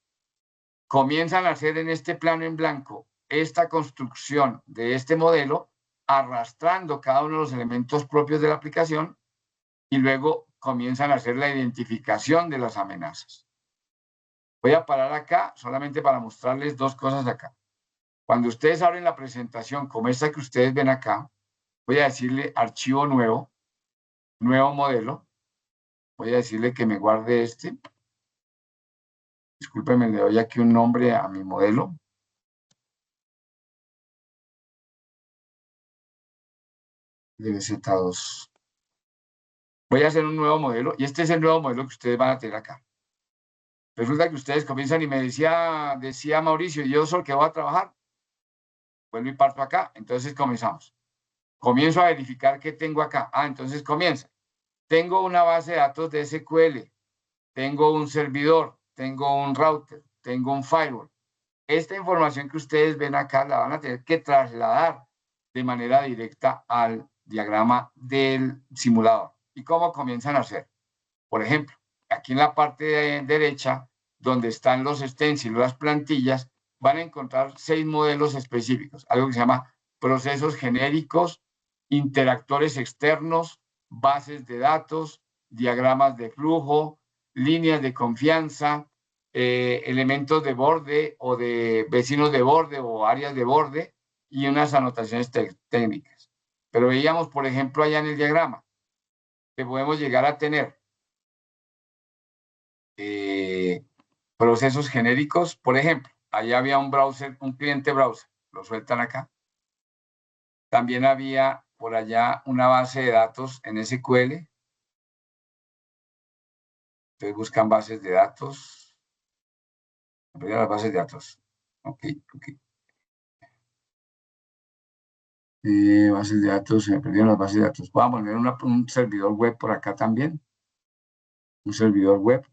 Comienzan a hacer en este plano en blanco esta construcción de este modelo, arrastrando cada uno de los elementos propios de la aplicación, y luego comienzan a hacer la identificación de las amenazas. Voy a parar acá solamente para mostrarles dos cosas acá. Cuando ustedes abren la presentación como esta que ustedes ven acá, voy a decirle archivo nuevo, nuevo modelo. Voy a decirle que me guarde este. Discúlpenme, le doy aquí un nombre a mi modelo. DBZ2. Voy a hacer un nuevo modelo y este es el nuevo modelo que ustedes van a tener acá. Resulta que ustedes comienzan y me decía Mauricio, ¿y yo solo que voy a trabajar? Vuelvo y parto acá. Entonces comenzamos. Comienzo a verificar qué tengo acá. Entonces comienza. Tengo una base de datos de SQL. Tengo un servidor. Tengo un router. Tengo un firewall. Esta información que ustedes ven acá la van a tener que trasladar de manera directa al diagrama del simulador. ¿Y cómo comienzan a hacer? Por ejemplo, aquí en la parte derecha, donde están los stencils, las plantillas, van a encontrar 6 modelos específicos, algo que se llama procesos genéricos, interactores externos, bases de datos, diagramas de flujo, líneas de confianza, elementos de borde o de vecinos de borde o áreas de borde y unas anotaciones técnicas. Pero veíamos, por ejemplo, allá en el diagrama, que podemos llegar a tener procesos genéricos. Por ejemplo, allá había un browser, un cliente browser, lo sueltan acá. También había por allá una base de datos en SQL. Entonces buscan bases de datos. Las bases de datos. Ok. Bases de datos, se me perdieron las bases de datos. Vamos a poner un servidor web por acá también. Un servidor web.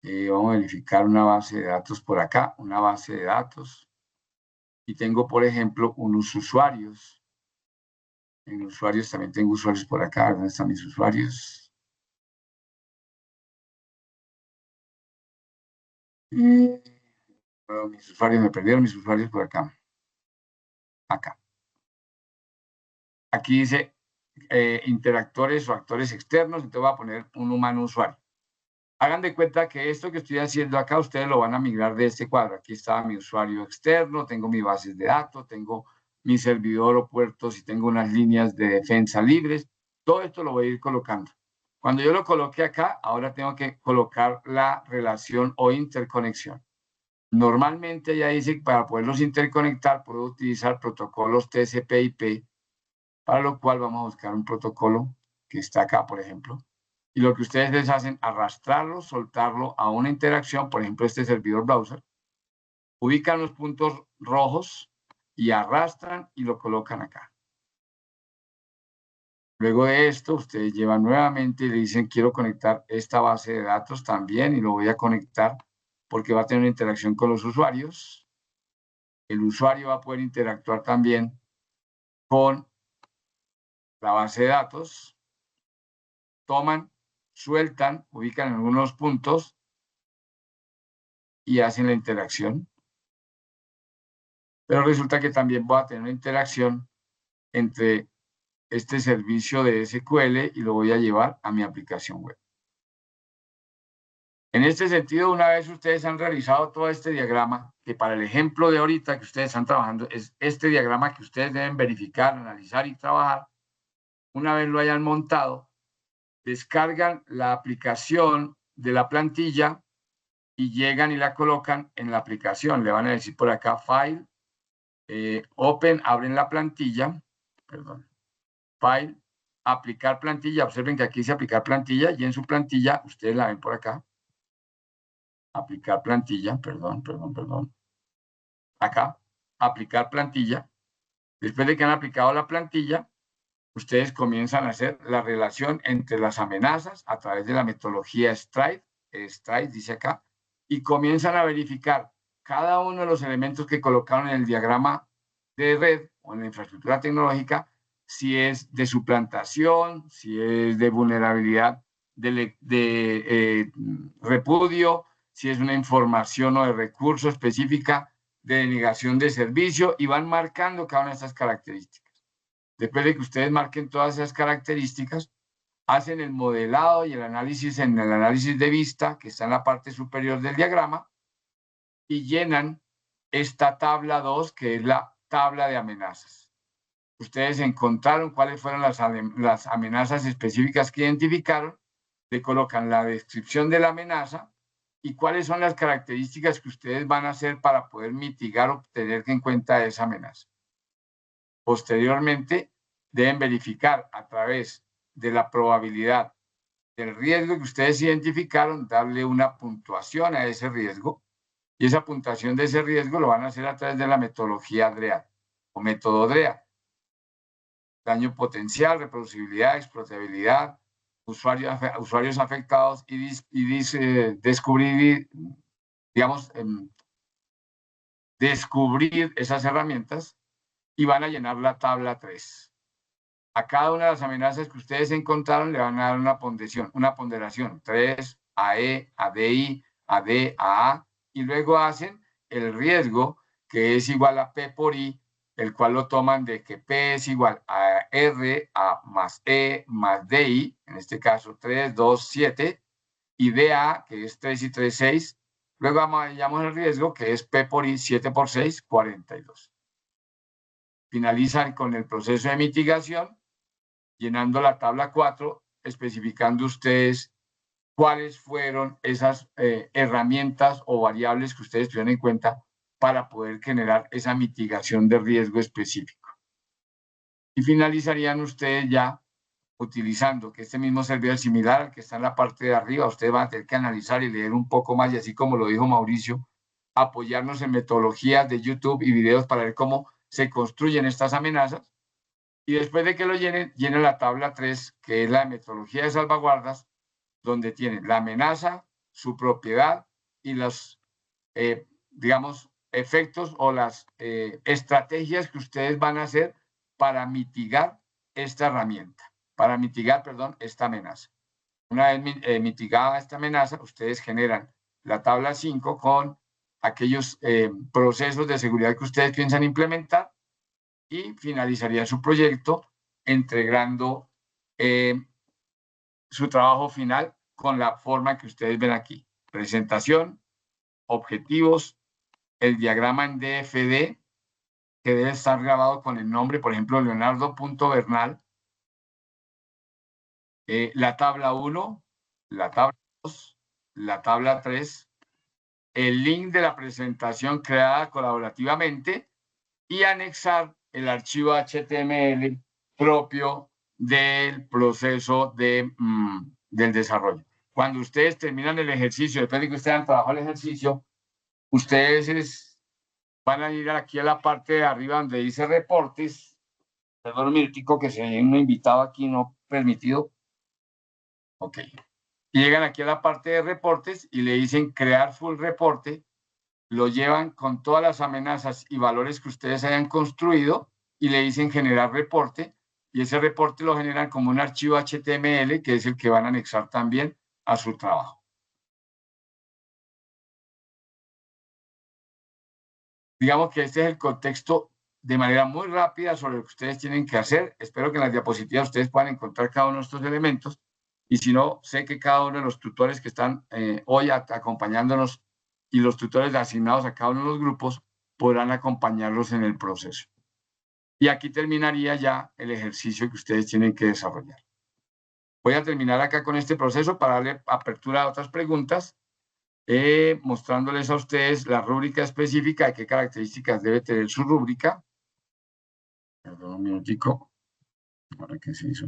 Vamos a verificar una base de datos por acá, una base de datos. Y tengo, por ejemplo, unos usuarios. En usuarios también tengo usuarios por acá. ¿Dónde están mis usuarios? Bueno, mis usuarios, me perdieron mis usuarios por acá. Acá. Aquí dice interactores o actores externos. Entonces voy a poner un humano usuario. Hagan de cuenta que esto que estoy haciendo acá, ustedes lo van a migrar de este cuadro. Aquí está mi usuario externo, tengo mis bases de datos, tengo mi servidor o puertos y tengo unas líneas de defensa libres. Todo esto lo voy a ir colocando. Cuando yo lo coloque acá, ahora tengo que colocar la relación o interconexión. Normalmente ya dice que para poderlos interconectar puedo utilizar protocolos TCP/IP, para lo cual vamos a buscar un protocolo que está acá, por ejemplo. Y lo que ustedes les hacen, arrastrarlo, soltarlo a una interacción, por ejemplo, este servidor browser, ubican los puntos rojos y arrastran y lo colocan acá. Luego de esto, ustedes llevan nuevamente y le dicen, quiero conectar esta base de datos también y lo voy a conectar porque va a tener una interacción con los usuarios. El usuario va a poder interactuar también con la base de datos. Toman, sueltan, ubican en algunos puntos y hacen la interacción. Pero resulta que también voy a tener una interacción entre este servicio de SQL y lo voy a llevar a mi aplicación web. En este sentido, una vez ustedes han realizado todo este diagrama, que para el ejemplo de ahorita que ustedes están trabajando, es este diagrama que ustedes deben verificar, analizar y trabajar. Una vez lo hayan montado, descargan la aplicación de la plantilla y llegan y la colocan en la aplicación. Le van a decir por acá File, Open, abren la plantilla, perdón, File, aplicar plantilla. Observen que aquí dice aplicar plantilla y en su plantilla, ustedes la ven por acá. Aplicar plantilla, perdón. Acá, aplicar plantilla. Después de que han aplicado la plantilla, ustedes comienzan a hacer la relación entre las amenazas a través de la metodología STRIDE dice acá, y comienzan a verificar cada uno de los elementos que colocaron en el diagrama de red o en la infraestructura tecnológica, si es de suplantación, si es de vulnerabilidad, de repudio, si es una información o de recurso específica de denegación de servicio, y van marcando cada una de estas características. Después de que ustedes marquen todas esas características, hacen el modelado y el análisis en el análisis de vista, que está en la parte superior del diagrama, y llenan esta tabla 2, que es la tabla de amenazas. Ustedes encontraron cuáles fueron las amenazas específicas que identificaron, le colocan la descripción de la amenaza y cuáles son las características que ustedes van a hacer para poder mitigar o tener en cuenta esa amenaza. Posteriormente, deben verificar a través de la probabilidad del riesgo que ustedes identificaron, darle una puntuación a ese riesgo, y esa puntuación de ese riesgo lo van a hacer a través de la metodología DREA o método DREA. Daño potencial, reproducibilidad, explotabilidad, usuarios afectados y descubrir, digamos, descubrir esas herramientas, y van a llenar la tabla 3. A cada una de las amenazas que ustedes encontraron le van a dar una ponderación 3, AE, ADI, AD, AA, y luego hacen el riesgo, que es igual a P por I, el cual lo toman de que P es igual a R, A más E más DI, en este caso 3, 2, 7, y DA, que es 3 y 3, 6. Luego llamamos el riesgo, que es P por I, 7 por 6, 42. Finalizan con el proceso de mitigación, llenando la tabla 4, especificando ustedes cuáles fueron esas herramientas o variables que ustedes tuvieron en cuenta para poder generar esa mitigación de riesgo específico. Y finalizarían ustedes ya utilizando que este mismo servidor similar al que está en la parte de arriba, ustedes van a tener que analizar y leer un poco más, y así como lo dijo Mauricio, apoyarnos en metodologías de YouTube y videos para ver cómo se construyen estas amenazas. Y después de que lo llenen la tabla 3, que es la metodología de salvaguardas, donde tienen la amenaza, su propiedad y los, digamos, efectos o las estrategias que ustedes van a hacer para mitigar esta herramienta, esta amenaza. Una vez mitigada esta amenaza, ustedes generan la tabla 5 con aquellos procesos de seguridad que ustedes piensan implementar, y finalizaría su proyecto entregando su trabajo final con la forma que ustedes ven aquí. Presentación, objetivos, el diagrama en DFD, que debe estar grabado con el nombre, por ejemplo, Leonardo.Bernal, la tabla 1, la tabla 2, la tabla 3, el link de la presentación creada colaborativamente, y anexar el archivo HTML propio del proceso del desarrollo. Cuando ustedes terminan el ejercicio, después de que ustedes han trabajado el ejercicio, ustedes van a ir aquí a la parte de arriba donde dice reportes. Perdón, Mirtico, que se hay un invitado aquí no permitido. Ok. Y llegan aquí a la parte de reportes y le dicen crear full reporte. Lo llevan con todas las amenazas y valores que ustedes hayan construido y le dicen generar reporte, y ese reporte lo generan como un archivo HTML, que es el que van a anexar también a su trabajo. Digamos que este es el contexto de manera muy rápida sobre lo que ustedes tienen que hacer. Espero que en las diapositivas ustedes puedan encontrar cada uno de estos elementos, y si no, sé que cada uno de los tutores que están hoy acompañándonos y los tutores asignados a cada uno de los grupos podrán acompañarlos en el proceso. Y aquí terminaría ya el ejercicio que ustedes tienen que desarrollar. Voy a terminar acá con este proceso para darle apertura a otras preguntas, mostrándoles a ustedes la rúbrica específica de qué características debe tener su rúbrica. Perdón un minutico. ¿Ahora qué se hizo?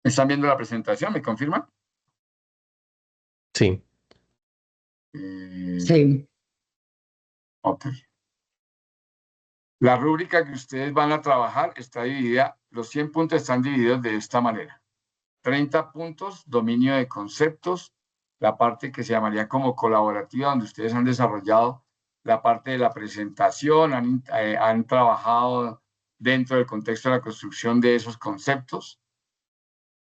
¿Están viendo la presentación? ¿Me confirman? Sí. Sí. Ok. La rúbrica que ustedes van a trabajar está dividida, los 100 puntos están divididos de esta manera. 30 puntos, dominio de conceptos, la parte que se llamaría como colaborativa, donde ustedes han desarrollado la parte de la presentación, han trabajado dentro del contexto de la construcción de esos conceptos.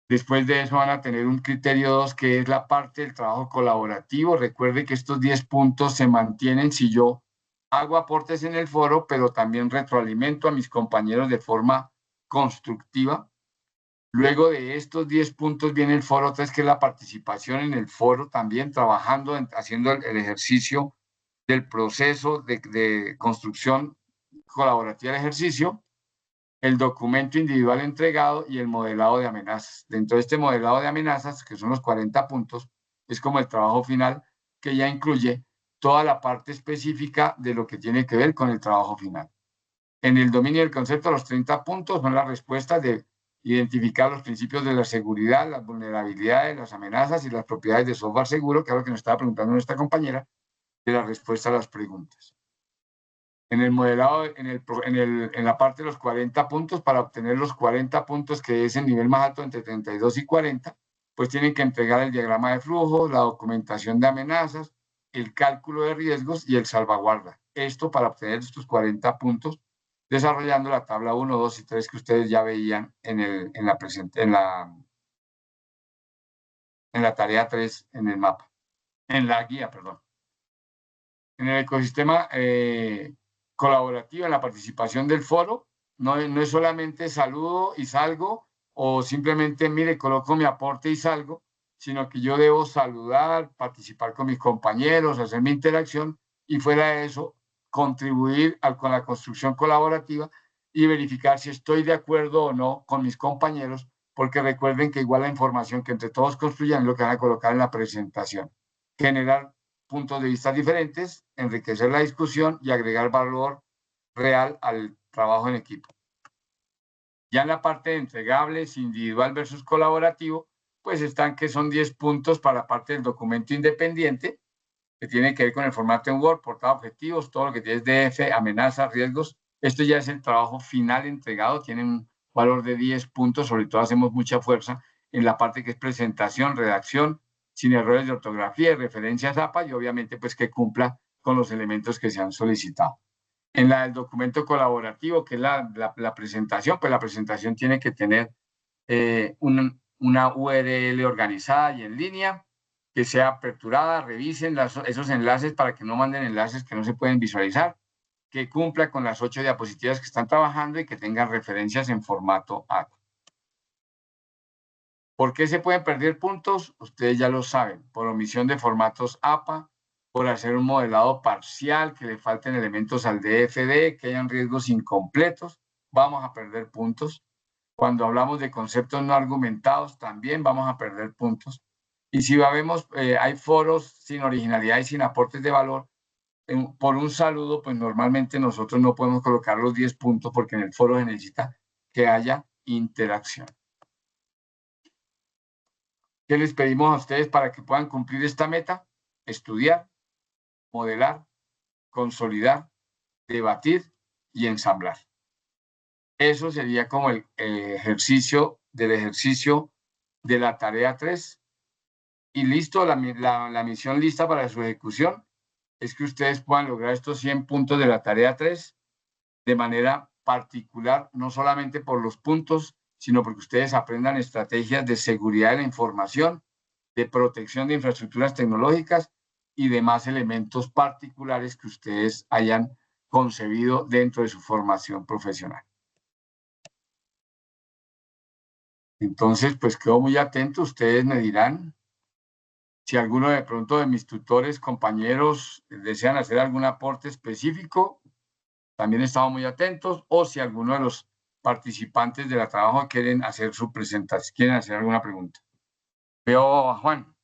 Después de eso van a tener un criterio 2, que es la parte del trabajo colaborativo. Recuerde que estos 10 puntos se mantienen si yo hago aportes en el foro, pero también retroalimento a mis compañeros de forma constructiva. Luego de estos 10 puntos viene el foro 3, que es la participación en el foro, también trabajando, haciendo el ejercicio del proceso de construcción colaborativa del ejercicio, el documento individual entregado y el modelado de amenazas. Dentro de este modelado de amenazas, que son los 40 puntos, es como el trabajo final, que ya incluye toda la parte específica de lo que tiene que ver con el trabajo final. En el dominio del concepto, los 30 puntos son las respuestas de identificar los principios de la seguridad, las vulnerabilidades, las amenazas y las propiedades de software seguro, que es lo que nos estaba preguntando nuestra compañera, de la respuesta a las preguntas. En el modelado, en la parte de los 40 puntos, para obtener los 40 puntos, que es el nivel más alto entre 32 y 40, pues tienen que entregar el diagrama de flujo, la documentación de amenazas, el cálculo de riesgos y el salvaguarda. Esto para obtener estos 40 puntos, desarrollando la tabla 1, 2 y 3 que ustedes ya veían en la tarea 3 en el mapa, en la guía, perdón. En el ecosistema colaborativo, en la participación del foro, no es solamente saludo y salgo, o simplemente, mire, coloco mi aporte y salgo, sino que yo debo saludar, participar con mis compañeros, hacer mi interacción, y fuera de eso, contribuir con la construcción colaborativa y verificar si estoy de acuerdo o no con mis compañeros, porque recuerden que igual la información que entre todos construyan es lo que van a colocar en la presentación. Generar puntos de vista diferentes, enriquecer la discusión y agregar valor real al trabajo en equipo. Ya en la parte de entregables, individual versus colaborativo, pues están que son 10 puntos para la parte del documento independiente, que tiene que ver con el formato en Word, portada, objetivos, todo lo que tiene DF, amenazas, riesgos. Esto ya es el trabajo final entregado, tiene un valor de 10 puntos, sobre todo hacemos mucha fuerza en la parte que es presentación, redacción, sin errores de ortografía y referencias APA, y obviamente pues que cumpla con los elementos que se han solicitado. En el documento colaborativo, que es la presentación, pues la presentación tiene que tener una URL organizada y en línea, que sea aperturada, revisen esos enlaces para que no manden enlaces que no se pueden visualizar, que cumpla con las 8 diapositivas que están trabajando y que tengan referencias en formato APA. ¿Por qué se pueden perder puntos? Ustedes ya lo saben, por omisión de formatos APA, por hacer un modelado parcial, que le falten elementos al DFD, que hayan riesgos incompletos, vamos a perder puntos. Cuando hablamos de conceptos no argumentados, también vamos a perder puntos. Y si vemos, hay foros sin originalidad y sin aportes de valor, por un saludo, pues normalmente nosotros no podemos colocar los 10 puntos porque en el foro se necesita que haya interacción. ¿Qué les pedimos a ustedes para que puedan cumplir esta meta? Estudiar, modelar, consolidar, debatir y ensamblar. Eso sería como el ejercicio de la tarea 3. Y listo, la misión lista para su ejecución es que ustedes puedan lograr estos 100 puntos de la tarea 3 de manera particular, no solamente por los puntos, sino porque ustedes aprendan estrategias de seguridad de la información, de protección de infraestructuras tecnológicas y demás elementos particulares que ustedes hayan concebido dentro de su formación profesional. Entonces, pues quedo muy atento. Ustedes me dirán si alguno de pronto de mis tutores, compañeros, desean hacer algún aporte específico. También estamos muy atentos. O si alguno de los participantes de la trabajo quieren hacer su presentación, quieren hacer alguna pregunta. Veo a Juan.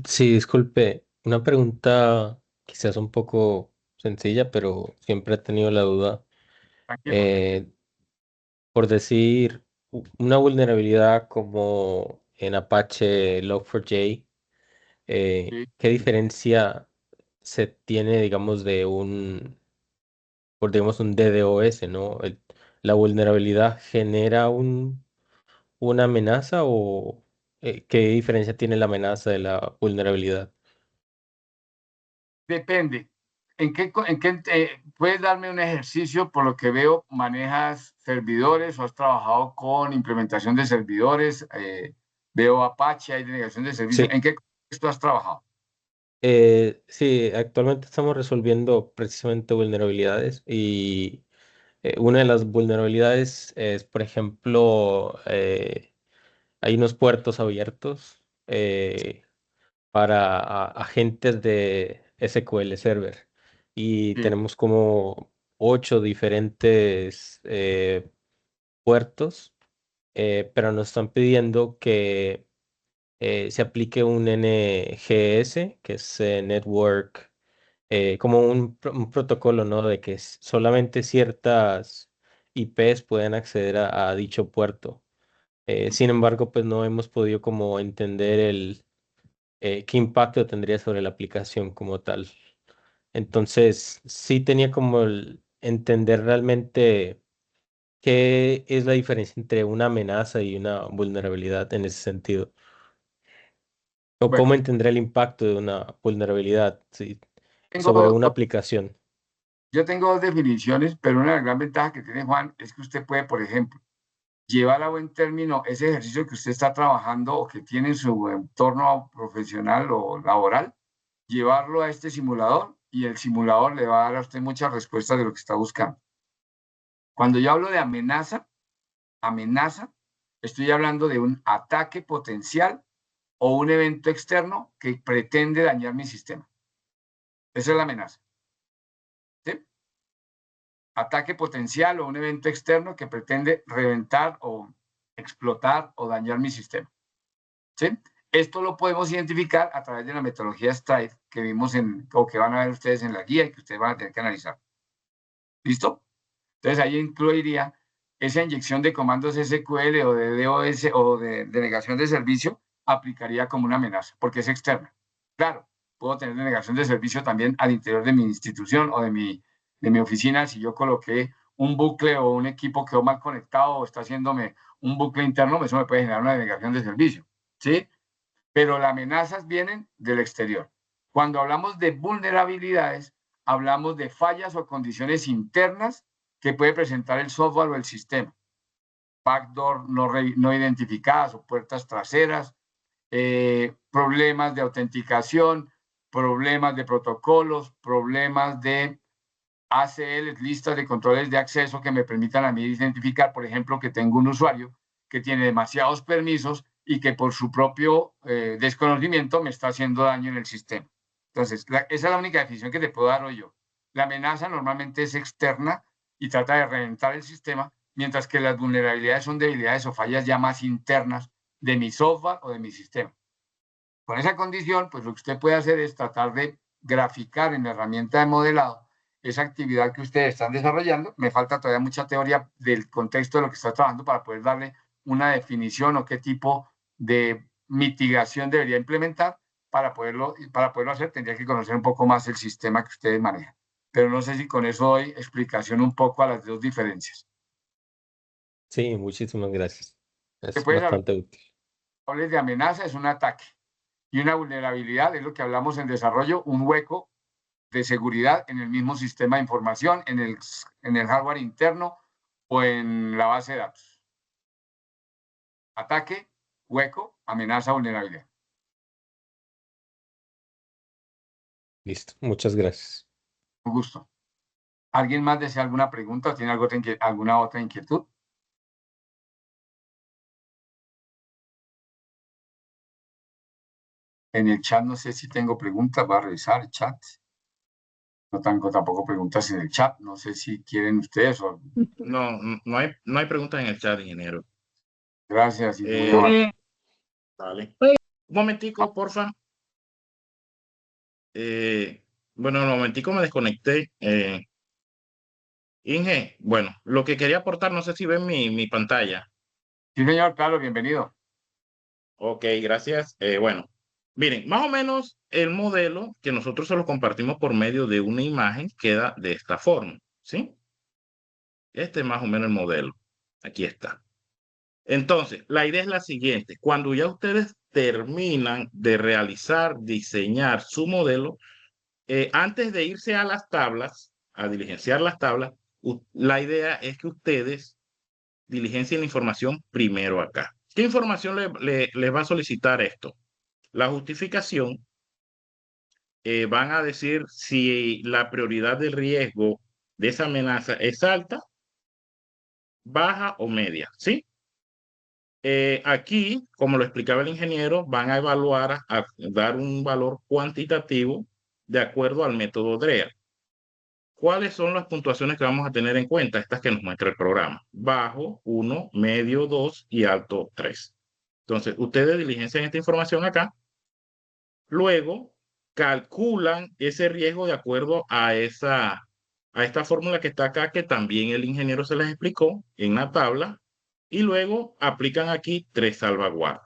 Sí, disculpe, una pregunta quizás un poco sencilla, pero siempre he tenido la duda. Tranquilo. Eh, por decir, una vulnerabilidad como en Apache Log4j, Sí. ¿qué diferencia se tiene, digamos, de por digamos, un DDoS, ¿no? ¿La vulnerabilidad genera una amenaza o qué diferencia tiene la amenaza de la vulnerabilidad? Depende. ¿Puedes darme un ejercicio? Por lo que veo, manejas servidores o has trabajado con implementación de servidores. Veo Apache, hay delegación de servicio. Sí. ¿En qué contexto has trabajado? Sí, actualmente estamos resolviendo precisamente vulnerabilidades y una de las vulnerabilidades es, por ejemplo, hay unos puertos abiertos para agentes de SQL Server y Sí, tenemos como 8 diferentes puertos, pero nos están pidiendo que se aplique un NGS, que es Network, como un protocolo, ¿no? De que solamente ciertas IPs pueden acceder a dicho puerto. Sin embargo, pues no hemos podido como entender qué impacto tendría sobre la aplicación como tal. Entonces, sí tenía como el entender realmente qué es la diferencia entre una amenaza y una vulnerabilidad en ese sentido. O bueno, cómo entender el impacto de una vulnerabilidad, sí, sobre tengo, una aplicación. yo tengo dos definiciones, pero una gran ventaja que tiene Juan es que usted puede, por ejemplo, llevar a buen término ese ejercicio que usted está trabajando o que tiene en su entorno profesional o laboral, llevarlo a este simulador y el simulador le va a dar a usted muchas respuestas de lo que está buscando. Cuando yo hablo de amenaza, estoy hablando de un ataque potencial o un evento externo que pretende dañar mi sistema. Esa es la amenaza. ¿Sí? Ataque potencial o un evento externo que pretende reventar o explotar o dañar mi sistema. ¿Sí? Esto lo podemos identificar a través de la metodología STRIDE que vimos o que van a ver ustedes en la guía y que ustedes van a tener que analizar. ¿Listo? Entonces ahí incluiría esa inyección de comandos SQL o de DOS o de denegación de servicio, aplicaría como una amenaza, porque es externa. Claro, puedo tener denegación de servicio también al interior de mi institución o de mi oficina si yo coloqué un bucle o un equipo quedó mal conectado o está haciéndome un bucle interno, eso me puede generar una denegación de servicio. ¿Sí? Pero las amenazas vienen del exterior. Cuando hablamos de vulnerabilidades, hablamos de fallas o condiciones internas que puede presentar el software o el sistema. Backdoor no identificadas o puertas traseras, problemas de autenticación, problemas de protocolos, problemas de ACL, listas de controles de acceso que me permitan a mí identificar, por ejemplo, que tengo un usuario que tiene demasiados permisos y que por su propio desconocimiento me está haciendo daño en el sistema. Entonces, esa es la única definición que te puedo dar hoy yo. La amenaza normalmente es externa y trata de reventar el sistema, mientras que las vulnerabilidades son debilidades o fallas ya más internas de mi software o de mi sistema. Con esa condición, pues lo que usted puede hacer es tratar de graficar en la herramienta de modelado esa actividad que ustedes están desarrollando. Me falta todavía mucha teoría del contexto de lo que está trabajando para poder darle una definición o qué tipo de mitigación debería implementar para poderlo hacer. Tendría que conocer un poco más el sistema que ustedes manejan. Pero no sé si con eso doy explicación un poco a las dos diferencias. Sí, muchísimas gracias. Es Después bastante útil. hables de amenaza, es un ataque. Y una vulnerabilidad es lo que hablamos en desarrollo, un hueco de seguridad en el mismo sistema de información, en el hardware interno o en la base de datos. Ataque, hueco, amenaza, vulnerabilidad. Listo. Muchas gracias. Un gusto. ¿Alguien más desea alguna pregunta o tiene alguna otra inquietud? En el chat no sé si tengo preguntas, voy a revisar el chat. No tengo tampoco preguntas en el chat, no sé si quieren ustedes o... No, no hay preguntas en el chat, ingeniero. Gracias y muy amable. Vale. Un momentico, porfa. Bueno, un momentico me desconecté. Inge, bueno, lo que quería aportar, no sé si ven mi pantalla. Sí, señor, claro, bienvenido. Ok, gracias. Bueno, miren, más o menos el modelo que nosotros se lo compartimos por medio de una imagen queda de esta forma, ¿sí? Este es más o menos el modelo. Aquí está. Entonces, la idea es la siguiente. Cuando ya ustedes terminan de realizar, diseñar su modelo, antes de irse a las tablas, a diligenciar las tablas, la idea es que ustedes diligencien la información primero acá. ¿Qué información les va a solicitar esto? La justificación. Van a decir si la prioridad del riesgo de esa amenaza es alta, baja o media, ¿sí? Aquí, como lo explicaba el ingeniero, van a evaluar, a dar un valor cuantitativo de acuerdo al método DREA. ¿Cuáles son las puntuaciones que vamos a tener en cuenta? Estas que nos muestra el programa. Bajo, 1, medio, 2 y alto, 3. Entonces, ustedes diligencian esta información acá. Luego, calculan ese riesgo de acuerdo a esta fórmula que está acá, que también el ingeniero se les explicó en la tabla. Y luego aplican aquí 3 salvaguardas.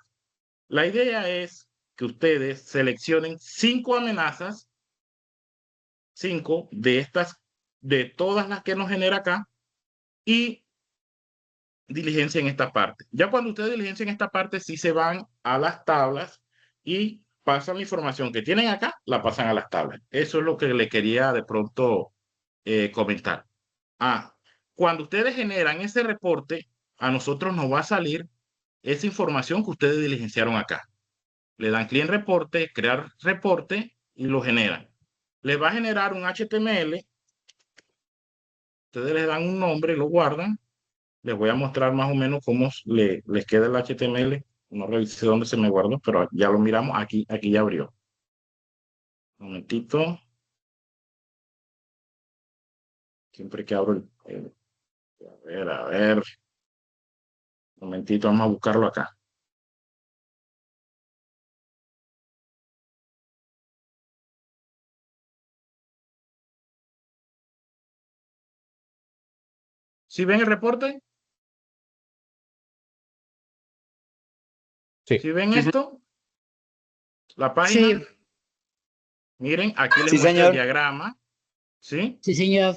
La idea es que ustedes seleccionen 5 amenazas, 5 de estas, de todas las que nos genera acá, y diligencia en esta parte. Ya cuando ustedes diligencian esta parte, sí se van a las tablas y pasan la información que tienen acá, la pasan a las tablas. Eso es lo que le quería de pronto comentar. Cuando ustedes generan ese reporte, a nosotros nos va a salir esa información que ustedes diligenciaron acá. Le dan clic en reporte, crear reporte y lo generan. Les va a generar un HTML. Ustedes les dan un nombre y lo guardan. Les voy a mostrar más o menos cómo les queda el HTML. No revisé dónde se me guardó, pero ya lo miramos. Aquí ya abrió. Un momentito. Siempre que abro a ver. Un momentito, vamos a buscarlo acá. ¿Sí ven el reporte? Sí. ¿Sí ven Sí, esto? La página. Sí, Miren, aquí les Sí, muestra el señor. diagrama. ¿Sí? sí, señor.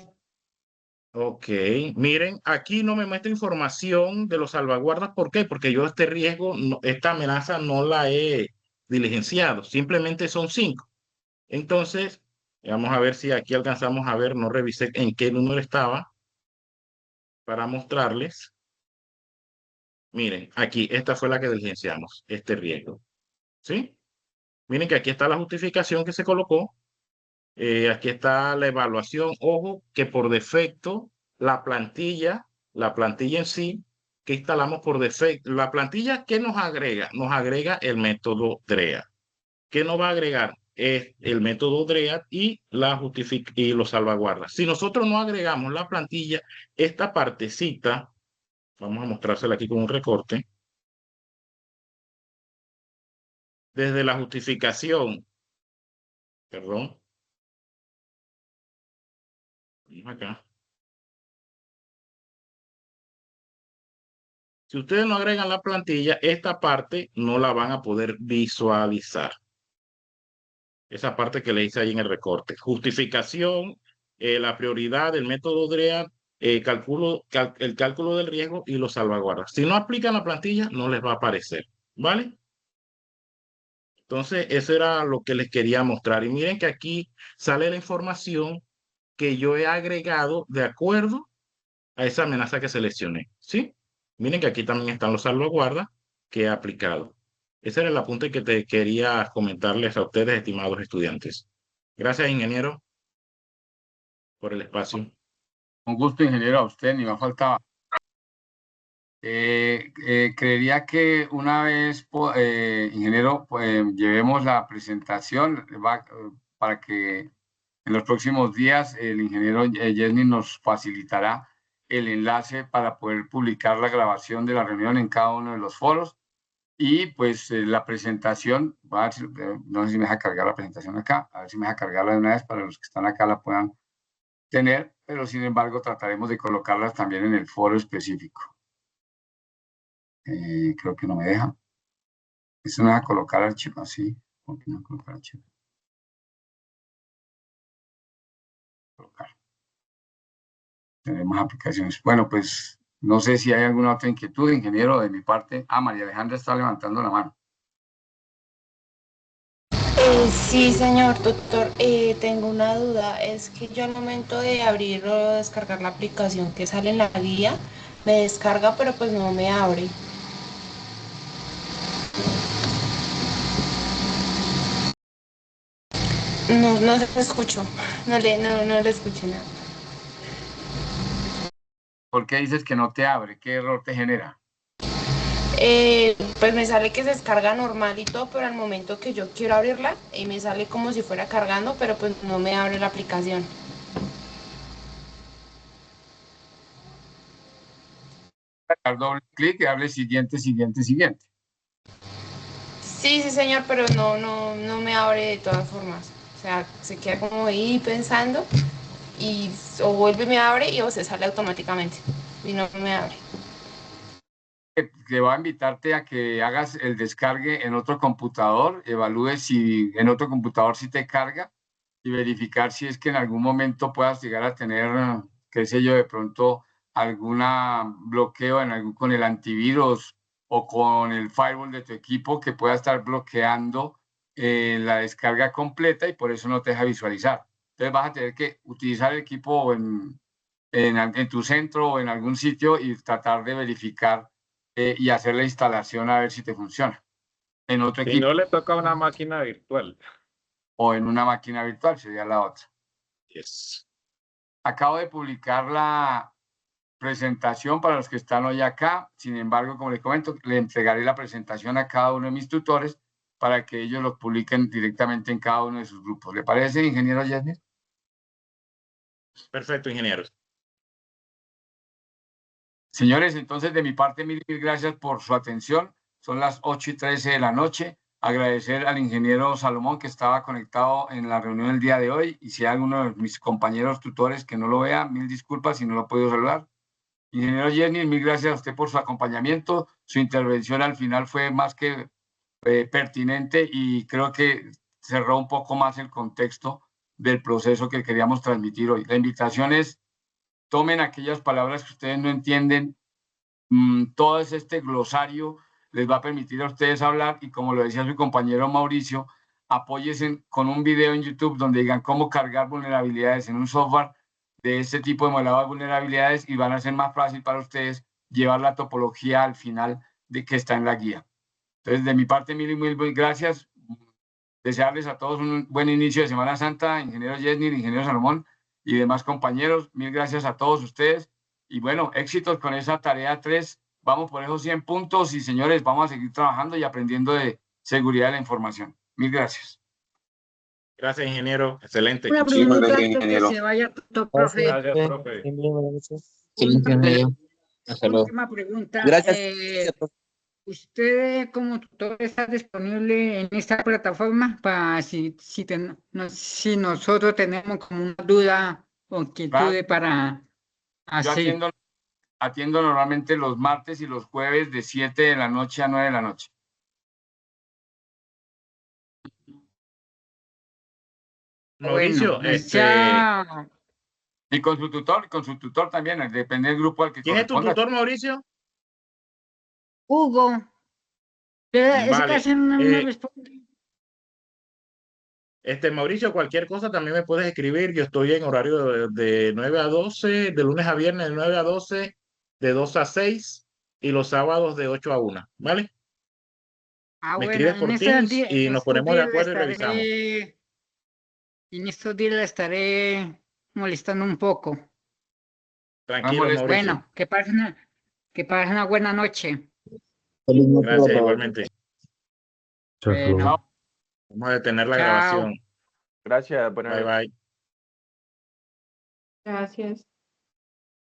Ok, miren, aquí no me muestra información de los salvaguardas. ¿Por qué? Porque yo este riesgo, esta amenaza no la he diligenciado. Simplemente son 5. Entonces, vamos a ver si aquí alcanzamos a ver, no revisé en qué número estaba para mostrarles. Miren, aquí, esta fue la que diligenciamos, este riesgo. ¿Sí? Miren que aquí está la justificación que se colocó. Aquí está la evaluación. Ojo que por defecto la plantilla en sí que instalamos por defecto, la plantilla que nos agrega el método DREA. ¿Qué nos va a agregar? Es el método DREA y los salvaguardas. Si nosotros no agregamos la plantilla, esta partecita, vamos a mostrársela aquí con un recorte, desde la justificación, perdón, acá. Si ustedes no agregan la plantilla, esta parte no la van a poder visualizar. Esa parte que le hice ahí en el recorte. Justificación, la prioridad del método DREA, el cálculo del riesgo y los salvaguardas. Si no aplican la plantilla, no les va a aparecer. ¿Vale? Entonces, eso era lo que les quería mostrar. Y miren que aquí sale la información que yo he agregado de acuerdo a esa amenaza que seleccioné. ¿Sí? Miren que aquí también están los salvaguardas que he aplicado. Ese era el apunte que te quería comentarles a ustedes, estimados estudiantes. Gracias, ingeniero, por el espacio. un gusto, ingeniero, a usted, ni me faltaba. Creería que una vez, ingeniero, llevemos la presentación para que en los próximos días el ingeniero Yesni nos facilitará el enlace para poder publicar la grabación de la reunión en cada uno de los foros Y pues la presentación, voy a ver no sé si me deja cargar la presentación acá, a ver si me deja cargarla de una vez para los que están acá la puedan tener, pero sin embargo trataremos de colocarlas también en el foro específico. Creo que no me deja. Esto me deja colocar archivo así. ¿Por qué no colocar archivo? Colocar. Tenemos aplicaciones. Bueno, pues no sé si hay alguna otra inquietud, ingeniero, de mi parte. María Alejandra está levantando la mano. Sí, señor doctor, tengo una duda. Es que yo al momento de abrir o descargar la aplicación que sale en la guía, me descarga, pero pues no me abre. No se escuchó, no le escuché nada. ¿Por qué dices que no te abre? ¿Qué error te genera? Pues me sale que se descarga normal y todo, pero al momento que yo quiero abrirla, me sale como si fuera cargando, pero pues no me abre la aplicación. Dar doble clic y darle siguiente, siguiente, siguiente. Sí, señor, pero no me abre de todas formas. O sea, se queda como ahí pensando y o vuelve y me abre y o se sale automáticamente y no me abre. Que va a invitarte a que hagas el descargue en otro computador, evalúes si en otro computador si te carga y verificar si es que en algún momento puedas llegar a tener, qué sé yo, de pronto alguna bloqueo con el antivirus o con el firewall de tu equipo que pueda estar bloqueando la descarga completa y por eso no te deja visualizar. Entonces vas a tener que utilizar el equipo en tu centro o en algún sitio y tratar de verificar y hacer la instalación a ver si te funciona. En otro Si equipo no le toca una máquina virtual. o en una máquina virtual sería la otra. Yes. Acabo de publicar la presentación para los que están hoy acá. Sin embargo, como les comento, le entregaré la presentación a cada uno de mis tutores para que ellos lo publiquen directamente en cada uno de sus grupos. ¿Le parece, ingeniero Yasmin? Perfecto, ingeniero. Señores, entonces de mi parte, mil gracias por su atención. Son las 8:13 de la noche. Agradecer al ingeniero Salomón que estaba conectado en la reunión el día de hoy. Y si hay alguno de mis compañeros tutores que no lo vea, mil disculpas si no lo puedo saludar. Ingeniero Jenny, mil gracias a usted por su acompañamiento. Su intervención al final fue más que pertinente y creo que cerró un poco más el contexto del proceso que queríamos transmitir hoy. La invitación es, tomen aquellas palabras que ustedes no entienden. Todo este glosario les va a permitir a ustedes hablar y como lo decía su compañero Mauricio, apóyense con un video en YouTube donde digan cómo cargar vulnerabilidades en un software de este tipo de modelado de vulnerabilidades y van a ser más fácil para ustedes llevar la topología al final de que está en la guía. Entonces, de mi parte, mil gracias. Desearles a todos un buen inicio de Semana Santa, ingeniero Yesnir, ingeniero Salomón y demás compañeros. Mil gracias a todos ustedes. Y bueno, éxitos con esa tarea 3. Vamos por esos 100 puntos y señores, vamos a seguir trabajando y aprendiendo de seguridad de la información. Mil gracias. Gracias, ingeniero. Excelente. Una pregunta antes que se vaya, profe. Gracias, profe. Última pregunta. Gracias. ¿Usted como tutor está disponible en esta plataforma para si nosotros tenemos como una duda o inquietud para Yo así? atiendo normalmente los martes y los jueves de 7 de la noche a 9 de la noche. Mauricio, Bueno, ya Y con su tutor también, depende del grupo al que ¿quién es tu corresponda. tutor, Mauricio? Hugo, pero ese Vale. casi no me responde. Mauricio, cualquier cosa también me puedes escribir. Yo estoy en horario de 9 a 12, de lunes a viernes de 9 a 12, de 2 a 6 y los sábados de 8 a 1, ¿vale? Me Bueno, escribes por Teams y nos ponemos de acuerdo y revisamos. En estos días la estaré molestando un poco. Tranquilo, Mauricio. Bueno, que pasen una buena noche. Gracias, igualmente. Bueno, Vamos a detener la chao. grabación. Gracias. Buenas Bye, noches. bye. Gracias.